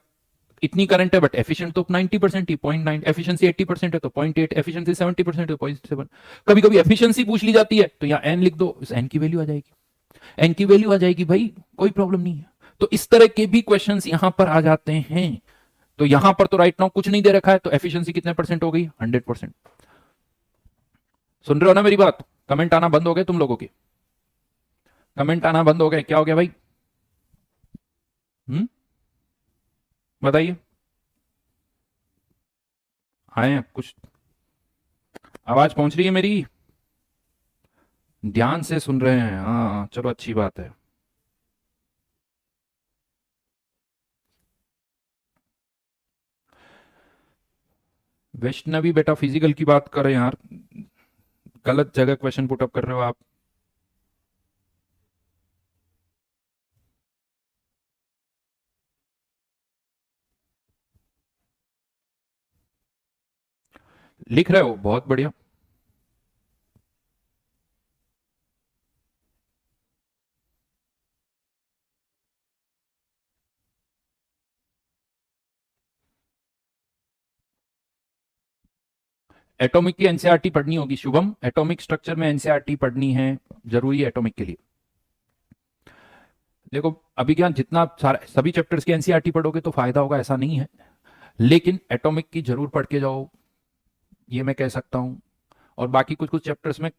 इतनी करंट है बट एफिशिएंट तो 90% ही, 0.9, एफिशिएंसी 80% है तो 0.8, एफिशिएंसी 70% है तो 0.7। कभी कभी एफिशिएंसी पूछ ली जाती है तो यहाँ एन लिख दो, इस एन की वैल्यू आ जाएगी, एन की वैल्यू आ जाएगी भाई, कोई प्रॉब्लम नहीं है। तो इस तरह के भी क्वेश्चंस यहां पर आ जाते हैं। तो यहां पर तो राइट नाउ कुछ नहीं दे रखा है, तो एफिशिएंसी कितने परसेंट हो गई, 100%। सुन रहे हो ना मेरी बात, कमेंट आना बंद हो गए तुम लोगों के, कमेंट आना बंद हो गए, क्या हो गया भाई, बताइए, आए हैं कुछ, आवाज पहुंच रही है मेरी, ध्यान से सुन रहे हैं, हाँ चलो अच्छी बात है। वैष्णवी बेटा फिजिकल की बात कर रहे हैं यार, गलत जगह क्वेश्चन पुटअप कर रहे हो आप। लिख रहे हो, बहुत बढ़िया। एटॉमिक की एनसीईआरटी पढ़नी होगी शुभम, एटॉमिक स्ट्रक्चर में एनसीईआरटी पढ़नी है, जरूरी है एटॉमिक के लिए। देखो अभी क्या जितना सारा सभी चैप्टर्स की एनसीईआरटी पढ़ोगे तो फायदा होगा ऐसा नहीं है, लेकिन एटॉमिक की जरूर पढ़ के जाओ, ये मैं कह सकता हूं। और बाकी कुछ कुछ चैप्टर्स में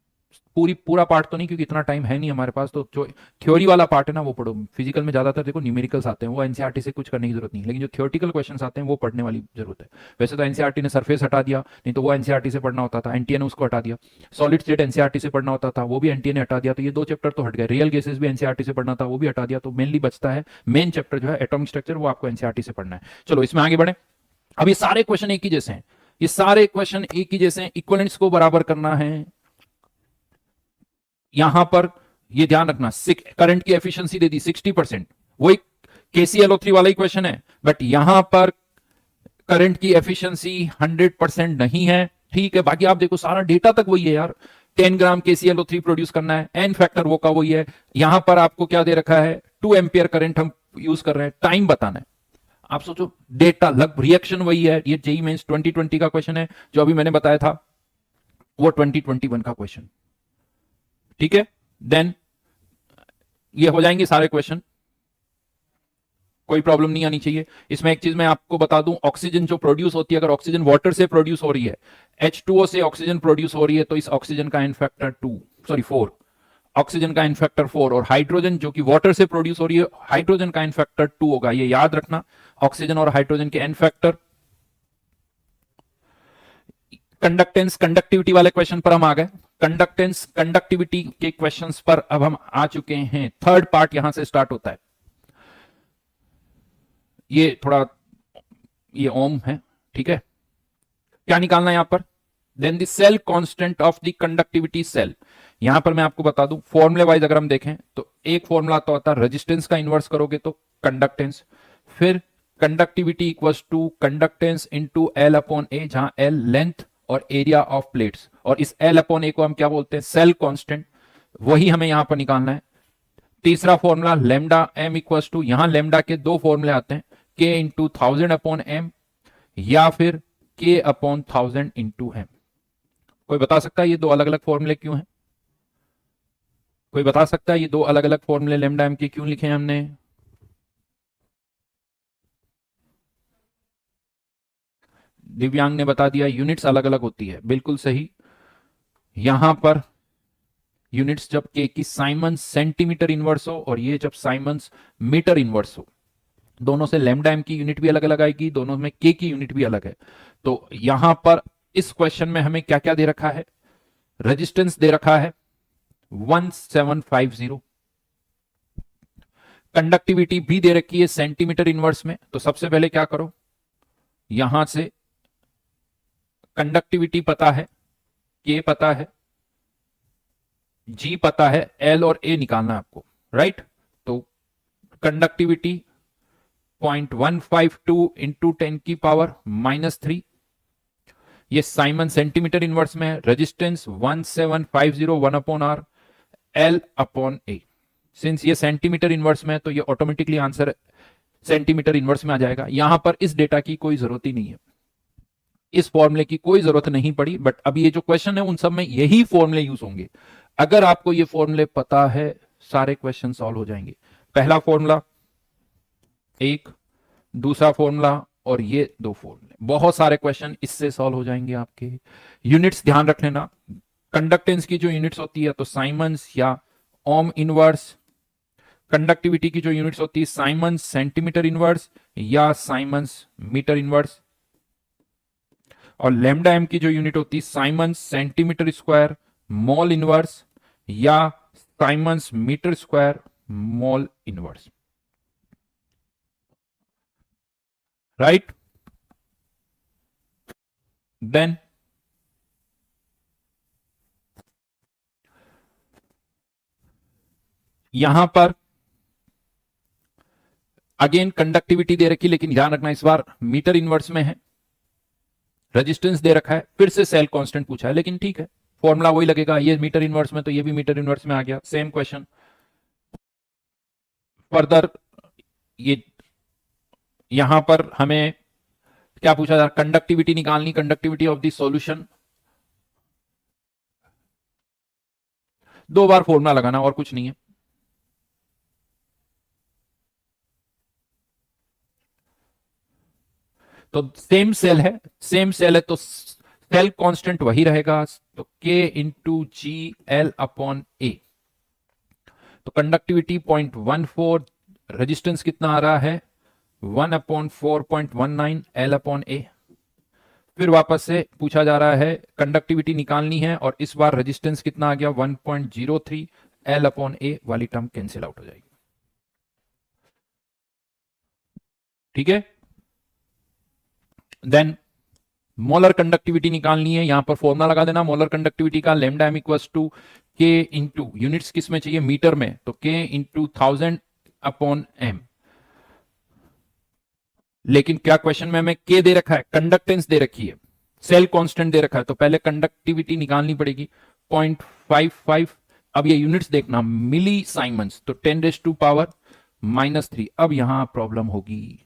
पूरा पार्ट तो नहीं, क्योंकि इतना टाइम है नहीं हमारे पास, तो जो थ्योरी वाला पार्ट है ना वो पढ़ो। फिजिकल में ज्यादातर देखो न्यूमेरिकल्स आते हैं, वो एनसीईआरटी से कुछ करने की जरूरत नहीं, लेकिन जो थ्योरेटिकल क्वेश्चंस आते हैं वो पढ़ने वाली जरूरत है। वैसे तो एनसीईआरटी ने सरफेस हटा दिया, नहीं तो वो एनसीईआरटी से पढ़ना होता था, एनटीए ने उसको हटा दिया। सॉलिड स्टेट एनसीईआरटी से पढ़ना होता था, वो भी एनटीए ने हटा दिया, तो ये 2 चैप्टर तो हट गए। रियल केसेस भी एनसीईआरटी से पढ़ना था, वो भी हटा दिया, तो मेनली बचता है मेन चैप्टर जो है एटॉमिक स्ट्रक्चर, वो आपको एनसीईआरटी से पढ़ना है। चलो इसमें आगे बढ़े। अब ये सारे क्वेश्चन एक ही जैसे हैं, ये सारे क्वेश्चन एक ही जैसे हैं, इक्विवेलेंट्स को बराबर करना है। यहां पर ये ध्यान रखना, करंट की एफिशिएंसी दे दी 60%, वही केसीएलओ3 वाला ही क्वेश्चन है, बट यहां पर करंट की एफिशिएंसी 100% नहीं है, ठीक है। बाकी आप देखो सारा डेटा तक वही है यार, 10 ग्राम केसीएलओ3 प्रोड्यूस करना है, एन फैक्टर वो का वही है। यहां पर आपको क्या दे रखा है, 2 एम्पियर करंट हम यूज कर रहे हैं, टाइम बताना है। आप सोचो डेटा लग, रिएक्शन वही है। ये जेईई मेंस 2020 का क्वेश्चन है, जो अभी मैंने बताया था वो 2021 का क्वेश्चन, ठीक है। देन ये हो जाएंगे सारे क्वेश्चन, कोई प्रॉब्लम नहीं आनी चाहिए। इसमें एक चीज मैं आपको बता दूं, ऑक्सीजन जो प्रोड्यूस होती है, अगर ऑक्सीजन वाटर से प्रोड्यूस हो रही है, H2O से ऑक्सीजन प्रोड्यूस हो रही है, तो इस ऑक्सीजन का इनफैक्टर 4, ऑक्सीजन का इनफैक्टर 4, और हाइड्रोजन जो कि वाटर से प्रोड्यूस हो रही है, हाइड्रोजन का इनफैक्टर 2 होगा। ये याद रखना, ऑक्सीजन और हाइड्रोजन के इनफैक्टर। कंडक्टेंस कंडक्टिविटी वाले क्वेश्चन पर हम आ गए। कंडक्टेंस कंडक्टिविटी के क्वेश्चंस पर अब हम आ चुके हैं। थर्ड पार्ट यहां से स्टार्ट होता है। ये थोड़ा ये ओम है, ठीक है। क्या निकालना है यहां पर, then the cell constant of the conductivity cell. यहां पर मैं आपको बता दूं, फॉर्मूले वाइज अगर हम देखें तो एक फॉर्मूला तो आता है, रेजिस्टेंस का इन्वर्स करोगे तो कंडक्टेंस, फिर conductivity equals to conductance into L upon A, जहां एल लेंथ और एरिया ऑफ प्लेट्स, और इस एल अपॉन ए को हम क्या बोलते हैं, सेल कांस्टेंट, वही हमें यहां पर निकालना है। तीसरा formula lambda M equals to, यहां लेमडा के 2 फॉर्मूले आते हैं, के इंटू 1000 अपॉन एम या फिर के अपॉन 1000 इंटू एम। कोई बता सकता है ये 2 अलग अलग फॉर्मूले क्यों हैं? कोई बता सकता है ये 2 अलग अलग फॉर्मूले लेमडा एम के क्यों लिखे हैं हमने? दिव्यांग ने बता दिया यूनिट्स अलग अलग होती है, बिल्कुल सही। यहां पर यूनिट्स जब के की साइमंस सेंटीमीटर इनवर्स हो और ये जब साइमंस मीटर इनवर्स हो, दोनों से लैम्डा एम की यूनिट भी अलग अलग आएगी, दोनों में के की यूनिट भी अलग है। तो यहां पर इस क्वेश्चन में हमें क्या क्या दे रखा है, रेजिस्टेंस दे रखा है 1750, कंडक्टिविटी भी दे रखी है सेंटीमीटर इनवर्स में। तो सबसे पहले क्या करो, यहां से कंडक्टिविटी पता है, के पता है, जी पता है, एल और ए निकालना है आपको, राइट। तो कंडक्टिविटी 0.152 इंटू 10 की पावर -3, ये साइमन सेंटीमीटर इनवर्स में है। Resistance 1750 1 upon R, L upon A. Since ये सेंटीमीटर इनवर्स में है तो ये ऑटोमेटिकली आंसर सेंटीमीटर इनवर्स में आ जाएगा। यहां पर इस डेटा की कोई जरूरत ही नहीं है, इस फॉर्मूले की कोई जरूरत नहीं पड़ी, बट अभी ये जो क्वेश्चन है उन सब में यही फॉर्मूले यूज होंगे। अगर आपको ये फॉर्मूले पता है, सारे क्वेश्चन सॉल्व हो जाएंगे। पहला फॉर्मूला एक, दूसरा फॉर्मूला और ये 2 फॉर्मूले, बहुत सारे क्वेश्चन इससे सॉल्व हो जाएंगे आपके। यूनिट्स ध्यान रख लेना, कंडक्टेंस की जो यूनिट्स होती है तो साइमंस या ओम इनवर्स, कंडक्टिविटी की जो यूनिट्स होती है साइमंस सेंटीमीटर इनवर्स या साइमंस मीटर इनवर्स, और लैम्डा एम की जो यूनिट होती है siemens centimetre square mole inverse या siemens metre square mole inverse, right. Then यहां पर अगेन कंडक्टिविटी दे रखी, लेकिन ध्यान रखना इस बार मीटर इनवर्स में है। रेजिस्टेंस दे रखा है, फिर से सेल कांस्टेंट पूछा है, लेकिन ठीक है फॉर्मूला वही लगेगा, ये मीटर इनवर्स में तो ये भी मीटर इनवर्स में आ गया, सेम क्वेश्चन। फर्दर ये यहां पर हमें क्या पूछा जा रहा, कंडक्टिविटी निकालनी, conductivity of the solution 2 bar formula लगाना और कुछ नहीं है। तो सेम सेल है तो सेल कांस्टेंट वही रहेगा, तो K into G L upon A. तो कंडक्टिविटी 0.14, रेजिस्टेंस कितना आ रहा है 1/4.19 एल अपॉन ए। फिर वापस से पूछा जा रहा है कंडक्टिविटी निकालनी है और इस बार रेजिस्टेंस कितना आ गया 1.03 एल अपॉन ए वाली टर्म कैंसिल आउट हो जाएगी। ठीक है, देन मोलर कंडक्टिविटी निकालनी है, यहां पर फॉर्मूला लगा देना मोलर कंडक्टिविटी का, lambda M equals to K into units किस में चाहिए मीटर में, तो के इंटू 1000 अपॉन एम। लेकिन क्या क्वेश्चन में हमें के दे रखा है, कंडक्टेंस दे रखी है, सेल कांस्टेंट दे रखा है, तो पहले कंडक्टिविटी निकालनी पड़ेगी 0.55। अब ये यूनिट्स देखना मिली साइमंस, तो 10⁻³ अब यहां प्रॉब्लम होगी,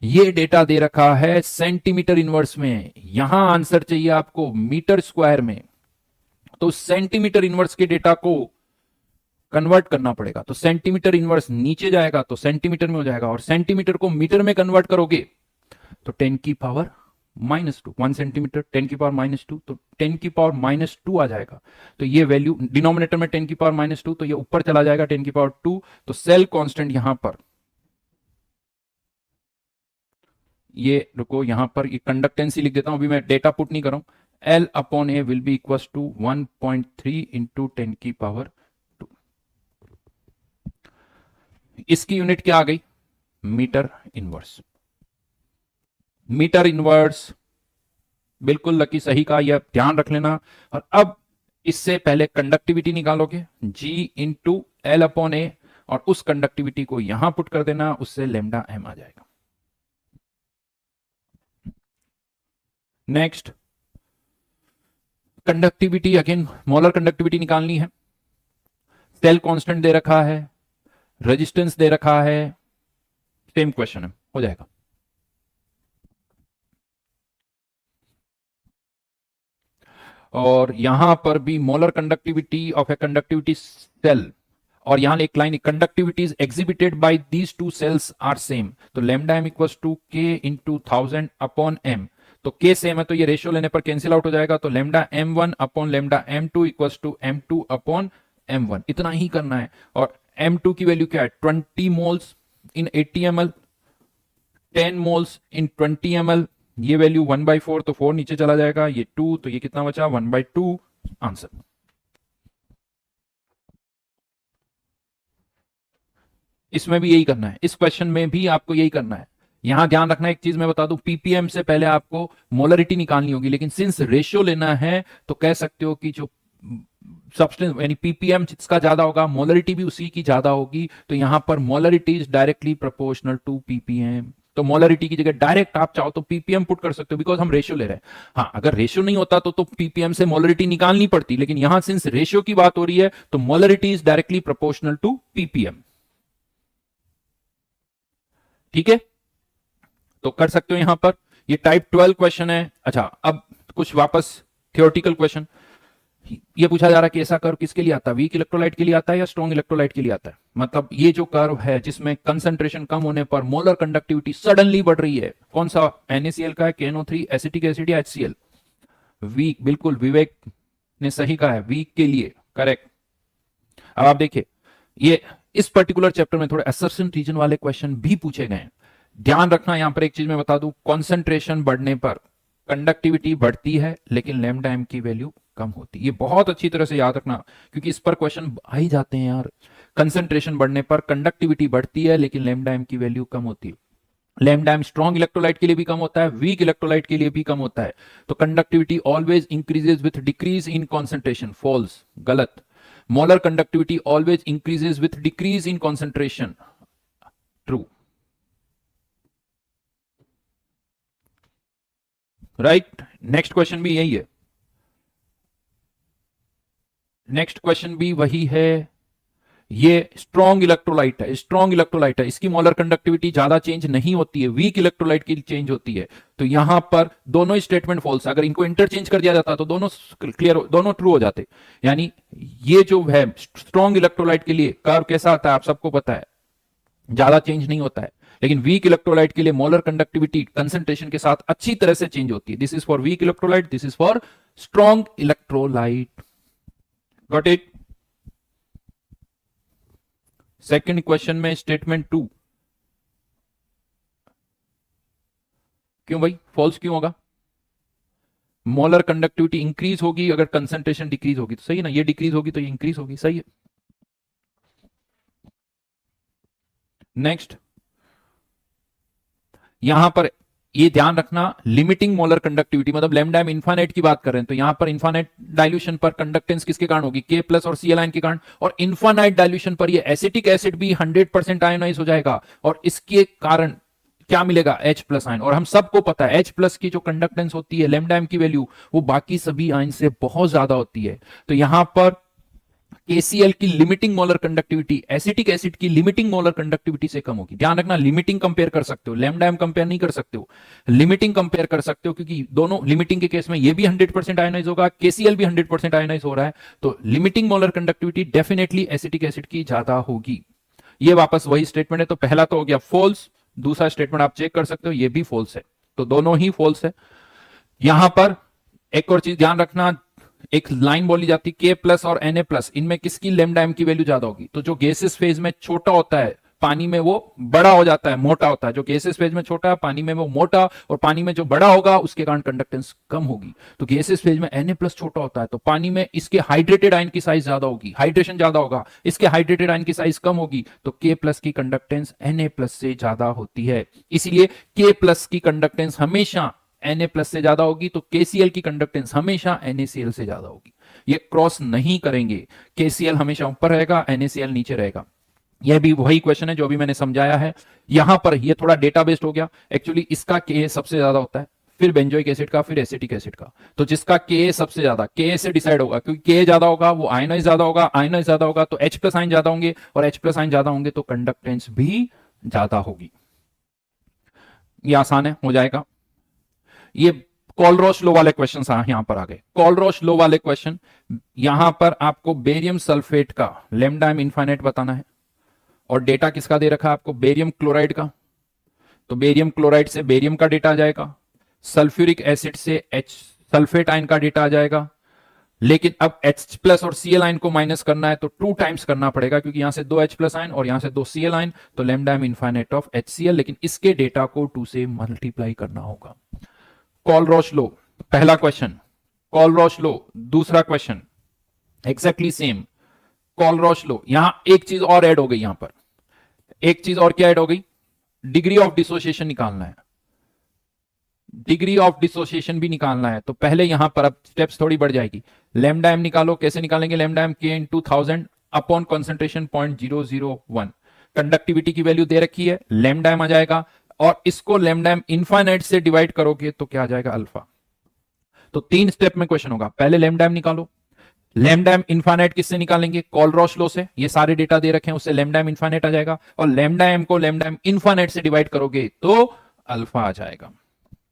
ये डेटा दे रखा है सेंटीमीटर इनवर्स में, यहां आंसर चाहिए आपको मीटर स्क्वायर में, तो सेंटीमीटर इनवर्स के डेटा को कन्वर्ट करना पड़ेगा। तो सेंटीमीटर इनवर्स नीचे जाएगा तो सेंटीमीटर में हो जाएगा, और सेंटीमीटर को मीटर में कन्वर्ट करोगे तो 10⁻², 1 सेंटीमीटर 10⁻², तो 10⁻² आ जाएगा। तो ये वैल्यू डिनोमिनेटर में 10⁻², तो ये ऊपर चला जाएगा 10⁻²। तो सेल कांस्टेंट यहां पर, ये रुको यहां पर ये कंडक्टेंसी लिख देता हूं, अभी मैं डेटा पुट नहीं कर रहा हूं, L upon A will be equal to 1.3 into 10⁻²। इसकी यूनिट क्या आ गई मीटर इनवर्स। मीटर इनवर्स बिल्कुल लकी सही का, यह ध्यान रख लेना। और अब इससे पहले कंडक्टिविटी निकालोगे G इंटू एल अपॉन ए, और उस कंडक्टिविटी को यहां पुट कर देना, उससे लैम्डा एम आ जाएगा। Next conductivity, again molar conductivity निकालनी है, सेल कांस्टेंट दे रखा है, रेजिस्टेंस दे रखा है, सेम क्वेश्चन है, हो जाएगा। और यहां पर भी molar conductivity of a conductivity cell, और यहां एक line, conductivities exhibited by these two cells are same, तो lambda M equals to K into 1000 upon M. तो के सेम है तो ये रेशियो लेने पर कैंसिल आउट हो जाएगा, तो lambda m1 upon lambda m2 equals to m2 upon m1, इतना ही करना है। और m2 की वैल्यू क्या है 20 मोल्स इन 80 ml, 10 मोल्स इन 20 ml, ये वैल्यू 1/4, तो 4 नीचे चला जाएगा, ये 2, तो ये कितना बचा 1/2 आंसर। इसमें भी यही करना है, इस क्वेश्चन में भी आपको यही करना है। यहां ध्यान रखना, एक चीज मैं बता दूं, पीपीएम से पहले आपको मोलरिटी निकालनी होगी, लेकिन सिंस रेशियो लेना है तो कह सकते हो कि जो सब्सटेंस यानी पीपीएम जिसका ज्यादा होगा मोलरिटी भी उसी की ज्यादा होगी, तो यहां पर molarity is directly proportional to PPM. तो मोलरिटी की जगह डायरेक्ट आप चाहो तो पीपीएम पुट कर सकते हो, बिकॉज हम रेशियो ले रहे हैं। हाँ, अगर रेशियो नहीं होता तो पीपीएम से मोलरिटी निकालनी पड़ती, लेकिन यहां सिंस रेशियो की बात हो रही है तो molarity is directly proportional to PPM. ठीक है, तो कर सकते हो यहां पर, ये टाइप 12 क्वेश्चन है। अच्छा, अब कुछ वापस थियोरेटिकल क्वेश्चन, ये पूछा जा रहा है कि ऐसा कर्व किसके लिए आता है, वीक इलेक्ट्रोलाइट के लिए आता है या स्ट्रॉन्ग इलेक्ट्रोलाइट के लिए आता है। मतलब ये जो कर्व है जिसमें कंसंट्रेशन कम होने पर मोलर कंडक्टिविटी सडनली बढ़ रही है, कौन सा NaCl का है, KNO3, एसिटिक एसिड या HCl, वीक, बिल्कुल विवेक ने सही कहा है, वीक के लिए करेक्ट। अब आप देखिए, ये इस पर्टिकुलर चैप्टर में थोड़े असर्शन रीजन वाले क्वेश्चन भी पूछे गए हैं। ध्यान रखना, यहां पर एक चीज मैं बता दूं, कॉन्सेंट्रेशन बढ़ने पर कंडक्टिविटी बढ़ती है लेकिन लैम्डा एम की वैल्यू कम होती है। ये बहुत अच्छी तरह से याद रखना, क्योंकि इस पर क्वेश्चन आ ही जाते हैं यार। कंसेंट्रेशन बढ़ने पर कंडक्टिविटी बढ़ती है लेकिन लैम्डा एम की वैल्यू कम होती है। लैम्डा एम स्ट्रॉन्ग इलेक्ट्रोलाइट के लिए भी कम होता है, वीक इलेक्ट्रोलाइट के लिए भी कम होता है। तो conductivity always increases with decrease in concentration, false, गलत। Molar conductivity always increases with decrease in concentration, true. Right, next question भी यही है, नेक्स्ट क्वेश्चन भी वही है। ये स्ट्रॉन्ग इलेक्ट्रोलाइट है, स्ट्रॉन्ग इलेक्ट्रोलाइट है, इसकी मोलर कंडक्टिविटी ज्यादा चेंज नहीं होती है, वीक इलेक्ट्रोलाइट की चेंज होती है। तो यहां पर दोनों स्टेटमेंट फॉल्स, अगर इनको इंटरचेंज कर दिया जाता तो दोनों क्लियर, दोनों ट्रू हो जाते। यानी ये जो है स्ट्रॉन्ग इलेक्ट्रोलाइट के लिए कर्व कैसा आता है आप सबको पता है, ज्यादा चेंज नहीं होता है। लेकिन वीक इलेक्ट्रोलाइट के लिए मोलर कंडक्टिविटी कंसंट्रेशन के साथ अच्छी तरह से चेंज होती है। This is for weak electrolyte, this is for strong electrolyte. Got it? Second question में स्टेटमेंट 2 क्यों भाई फॉल्स क्यों होगा? मोलर कंडक्टिविटी इंक्रीज होगी अगर कंसंट्रेशन डिक्रीज होगी, तो सही है ना, ये डिक्रीज होगी तो ये इंक्रीज होगी, सही है। नेक्स्ट, यहां पर ये ध्यान रखना, लिमिटिंग मोलर कंडक्टिविटी मतलब लैम्डा एम इनफाइनाइट की बात कर रहे हैं, तो यहां पर इनफाइनाइट डाइल्यूशन पर कंडक्टेंस किसके कारण होगी? के प्लस और सी एलाइन के कारण। और इनफाइनाइट डाइल्यूशन पर ये एसिटिक एसिड भी 100% आयोनाइज हो जाएगा और इसके कारण क्या मिलेगा? H plus ion. और हम सबको पता है H प्लस की जो कंडक्टेंस होती है लैम्डा एम की वैल्यू वो बाकी सभी आयन से बहुत ज्यादा होती है। तो यहां पर KCl की limiting molar conductivity acetic acid की लिमिटिंग मोलर कंडक्टिविटी से कम होगी। ध्यान रखना, लिमिटिंग कंपेयर कर सकते हो, लैम्डा एम कंपेयर नहीं कर सकते हो, लिमिटिंग कंपेयर कर सकते हो, क्योंकि दोनों लिमिटिंग के केस में ये भी 100% आयोनाइज होगा, KCl भी 100% आयोनाइज हो रहा है, तो limiting molar conductivity definitely acetic acid की ज्यादा होगी। ये वापस वही स्टेटमेंट है, तो पहला तो हो गया फॉल्स, दूसरा स्टेटमेंट आप चेक कर सकते हो ये भी फॉल्स है, तो दोनों ही फॉल्स है। यहां पर एक और चीज ध्यान रखना, एक लाइन बोली जाती है K प्लस और Na प्लस, इनमें किसकी लैम्डा एम की वैल्यू ज्यादा होगी? तो जो गैसेस फेज में छोटा होता है पानी में वो बड़ा हो जाता है, मोटा होता है। जो गैसेस फेज में छोटा है पानी में वो मोटा, और पानी में जो बड़ा होगा उसके कारण कंडक्टेंस कम होगी। तो गैसेस फेज में Na प्लस छोटा होता है तो पानी में इसके हाइड्रेटेड आयन की साइज ज्यादा होगी, हाइड्रेशन ज्यादा होगा, इसके हाइड्रेटेड आयन की साइज कम होगी, तो K प्लस की कंडक्टेंस Na प्लस से ज्यादा होती है। इसीलिए K प्लस की कंडक्टेंस हमेशा Na प्लस से ज्यादा होगी, तो KCl की कंडक्टेंस हमेशा NaCl से ज्यादा होगी। ये क्रॉस नहीं करेंगे, KCl हमेशा ऊपर रहेगा, NaCl नीचे रहेगा। यह भी वही क्वेश्चन है जो अभी मैंने समझाया है। यहां पर ये थोड़ा डेटा बेस्ड हो गया, एक्चुअली इसका Ka सबसे ज्यादा होता है, फिर बेंजोइक एसिड का, फिर एसिटिक एसिड का। तो जिसका Ka सबसे ज्यादा, Ka से डिसाइड होगा, क्योंकि Ka ज्यादा होगा वो आयनाइज ज्यादा होगा, आयनाइज ज्यादा होगा तो H प्लस आयन ज्यादा होंगे, और H प्लस आयन ज्यादा होंगे तो कंडक्टेंस भी ज्यादा होगी। ये आसान है, हो जाएगा। ये कोलरोच लो वाले क्वेश्चन यहां पर आ गए। कोलरोच लो वाले क्वेश्चन, यहां पर आपको बेरियम सल्फेट का लैम्डा एम इनफाइनाइट बताना है, और डेटा किसका दे रखा है आपको? बेरियम क्लोराइड का। तो बेरियम क्लोराइड से बेरियम का डेटा आ जाएगा, सल्फ्यूरिक एसिड से H सल्फेट आयन का डेटा आ जाएगा। लेकिन अब H प्लस और Cl आयन को माइनस करना है तो 2 टाइम्स करना पड़ेगा, क्योंकि यहां से 2 H प्लस आयन और यहां से 2 Cl आयन, तो lambda M infinite of HCl, लेकिन इसके डेटा को 2 से मल्टीप्लाई करना होगा। कोलरोच लो पहला क्वेश्चन, कोलरोच लो दूसरा क्वेश्चन, एग्जैक्टली सेम। कोलरोच लो, यहां एक चीज और ऐड हो गई, यहां पर एक चीज और क्या ऐड हो गई? डिग्री ऑफ डिसोसिएशन निकालना है, डिग्री ऑफ डिसोसिएशन भी निकालना है। तो पहले यहां पर अब स्टेप्स थोड़ी बढ़ जाएगी। लैम्डा एम निकालो, कैसे निकालेंगे? Lambda M K × 1000 upon concentration 0.001, conductivity की वैल्यू दे रखी है, लैम्डा एम आ जाएगा, और इसको लैम्डा एम इनफाइनाइट से डिवाइड करोगे तो क्या आ जाएगा? अल्फा। तो 3 स्टेप में क्वेश्चन होगा, पहले लैम्डा एम निकालो, लैम्डा एम इनफाइनाइट किससे निकालेंगे? कोलरोच लो से, ये सारे डेटा दे रखे हैं, उससे लैम्डा एम इनफाइनाइट आ जाएगा, और लैम्डा एम को लैम्डा एम इनफाइनाइट से डिवाइड करोगे तो अल्फा आ जाएगा,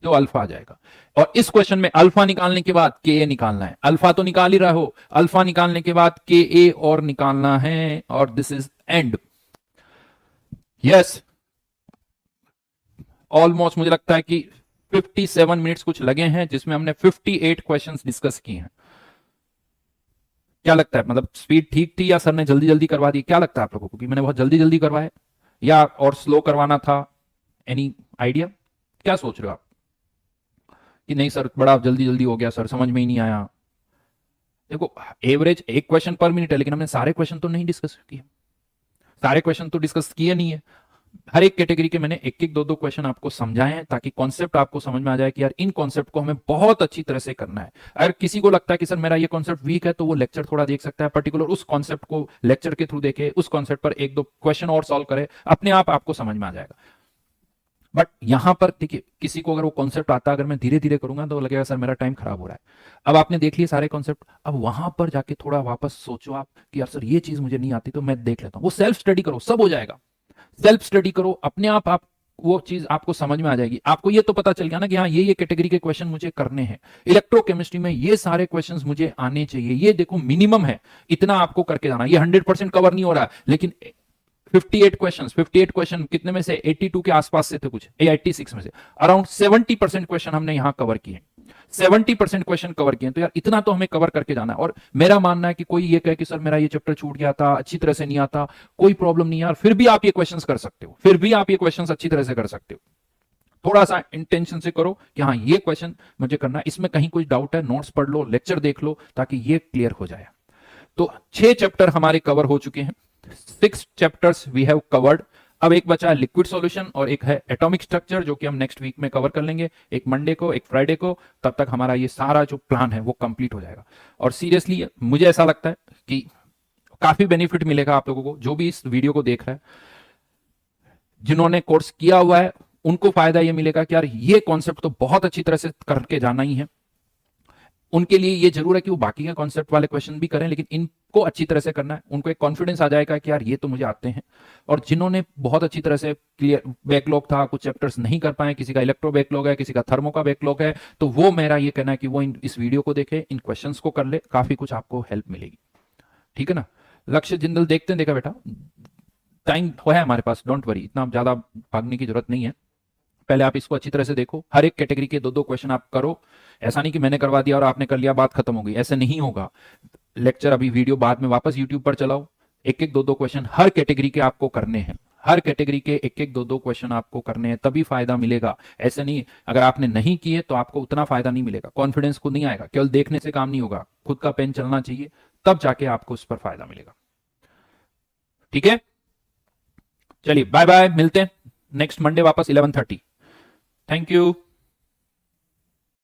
तो अल्फा आ जाएगा। और इस क्वेश्चन में अल्फा निकालने के बाद Ka निकालना है, अल्फा तो निकाल ही रहे हो, अल्फा निकालने के बाद Ka और निकालना है, और this is and. Yes, almost मुझे लगता है कि 57 मिनट्स कुछ लगे हैं, जिसमें हमने 58 क्वेश्चंस डिस्कस किए हैं। क्या लगता है, मतलब स्पीड ठीक थी या सर ने जल्दी जल्दी करवा दी? क्या लगता है आप लोगों को कि मैंने बहुत जल्दी जल्दी करवाया या और स्लो करवाना था? एनी आइडिया, क्या सोच रहे हो आप कि नहीं सर बड़ा जल्दी जल्दी हो गया, सर समझ में ही नहीं आया? देखो, एवरेज 1 क्वेश्चन पर मिनट है, लेकिन हमने सारे क्वेश्चन तो नहीं डिस्कस किए, सारे क्वेश्चन तो डिस्कस किए नहीं है। हर एक कैटेगरी के मैंने 1-1, 2-2 क्वेश्चन आपको समझाए हैं, ताकि कॉन्सेप्ट आपको समझ में आ जाए कि यार इन कॉन्सेप्ट को हमें बहुत अच्छी तरह से करना है। अगर किसी को लगता है कि सर मेरा ये कॉन्सेप्ट वीक है, तो वो लेक्चर थोड़ा देख सकता है, पर्टिकुलर उस कॉन्सेप्ट को लेक्चर के थ्रू देखे, उस कॉन्सेप्ट पर 1-2 क्वेश्चन और सॉल्व करे, अपने आप आपको समझ में आ जाएगा। बट यहां पर देखिए, किसी को अगर वो कॉन्सेप्ट आता, अगर मैं धीरे धीरे करूंगा तो लगेगा सर मेरा टाइम खराब हो रहा है। अब आपने देख लिए सारे कॉन्सेप्ट, अब वहां पर जाके थोड़ा वापस सोचो आप कि यार सर ये चीज मुझे नहीं आती तो मैं देख लेता हूं, वो सेल्फ स्टडी करो, सब हो जाएगा। सेल्फ स्टडी करो, अपने आप वो चीज आपको समझ में आ जाएगी। आपको ये तो पता चल गया ना कि हाँ ये कैटेगरी के क्वेश्चन मुझे करने हैं, इलेक्ट्रोकेमिस्ट्री में ये सारे क्वेश्चंस मुझे आने चाहिए, ये देखो मिनिमम है, इतना आपको करके जाना। ये 100% कवर नहीं हो रहा है, लेकिन 58 क्वेश्चन कितने में से 82 के आसपास से थे, कुछ 86 में से अराउंड 70% क्वेश्चन हमने यहां कवर किए, 70% क्वेश्चन कवर किए। तो यार इतना तो हमें कवर करके जाना है। और मेरा मानना है कि कोई ये कहे कि सर मेरा ये चैप्टर छूट गया था, अच्छी तरह से नहीं आता, कोई प्रॉब्लम नहीं यार, फिर भी आप ये क्वेश्चंस कर सकते हो, फिर भी आप ये क्वेश्चंस अच्छी तरह से कर सकते हो। थोड़ा सा इंटेंशन से करो कि हाँ ये क्वेश्चन मुझे करना है, इसमें कहीं कुछ डाउट है नोट्स पढ़ लो, लेक्चर देख लो, ताकि ये क्लियर हो जाए। तो 6 चैप्टर हमारे कवर हो चुके हैं, 6 चैप्टर्स वी हैव कवर्ड। अब एक बचा है लिक्विड सॉल्यूशन और एक है एटॉमिक स्ट्रक्चर, जो कि हम नेक्स्ट वीक में कवर कर लेंगे, एक मंडे को एक फ्राइडे को। तब तक हमारा ये सारा जो प्लान है वो कंप्लीट हो जाएगा। और सीरियसली मुझे ऐसा लगता है कि काफी बेनिफिट मिलेगा आप लोगों को, जो भी इस वीडियो को देख रहा है, जिन्होंने कोर्स किया हुआ है उनको फायदा ये मिलेगा कि यार ये कॉन्सेप्ट तो बहुत अच्छी तरह से करके जाना ही है। उनके लिए ये जरूर है कि वो बाकी के कॉन्सेप्ट वाले क्वेश्चन भी करें, लेकिन इनको अच्छी तरह से करना है। उनको एक कॉन्फिडेंस आ जाएगा कि यार ये तो मुझे आते हैं। और जिन्होंने बहुत अच्छी तरह से क्लियर बैकलॉग था, कुछ चैप्टर्स नहीं कर पाए, किसी का इलेक्ट्रो बैकलॉग है, किसी का थर्मो का बैकलॉग है, तो वो मेरा ये कहना है कि वो इस वीडियो को देखे, इन क्वेश्चन को कर ले, काफी कुछ आपको हेल्प मिलेगी। ठीक है ना। लक्ष्य जिंदल देखते हैं, देखा बेटा टाइम है हमारे पास, डोंट वरी, इतना ज्यादा भागने की जरूरत नहीं है। पहले आप इसको अच्छी तरह से देखो, हर एक कैटेगरी के 2-2 क्वेश्चन आप करो। ऐसा नहीं कि मैंने करवा दिया और आपने कर लिया, बात खत्म हो गई, ऐसे नहीं होगा। लेक्चर अभी वीडियो बाद में वापस यूट्यूब पर चलाओ, एक एक 2-2 क्वेश्चन हर कैटेगरी के आपको करने हैं, हर कैटेगरी के एक एक 2-2 क्वेश्चन आपको करने हैं, तभी फायदा मिलेगा। ऐसे नहीं, अगर आपने नहीं किए तो आपको उतना फायदा नहीं मिलेगा, कॉन्फिडेंस खुद नहीं आएगा, केवल देखने से काम नहीं होगा, खुद का पेन चलना चाहिए, तब जाके आपको उस पर फायदा मिलेगा। ठीक है, चलिए बाय बाय, मिलते हैं नेक्स्ट मंडे वापस 11:30। Thank you.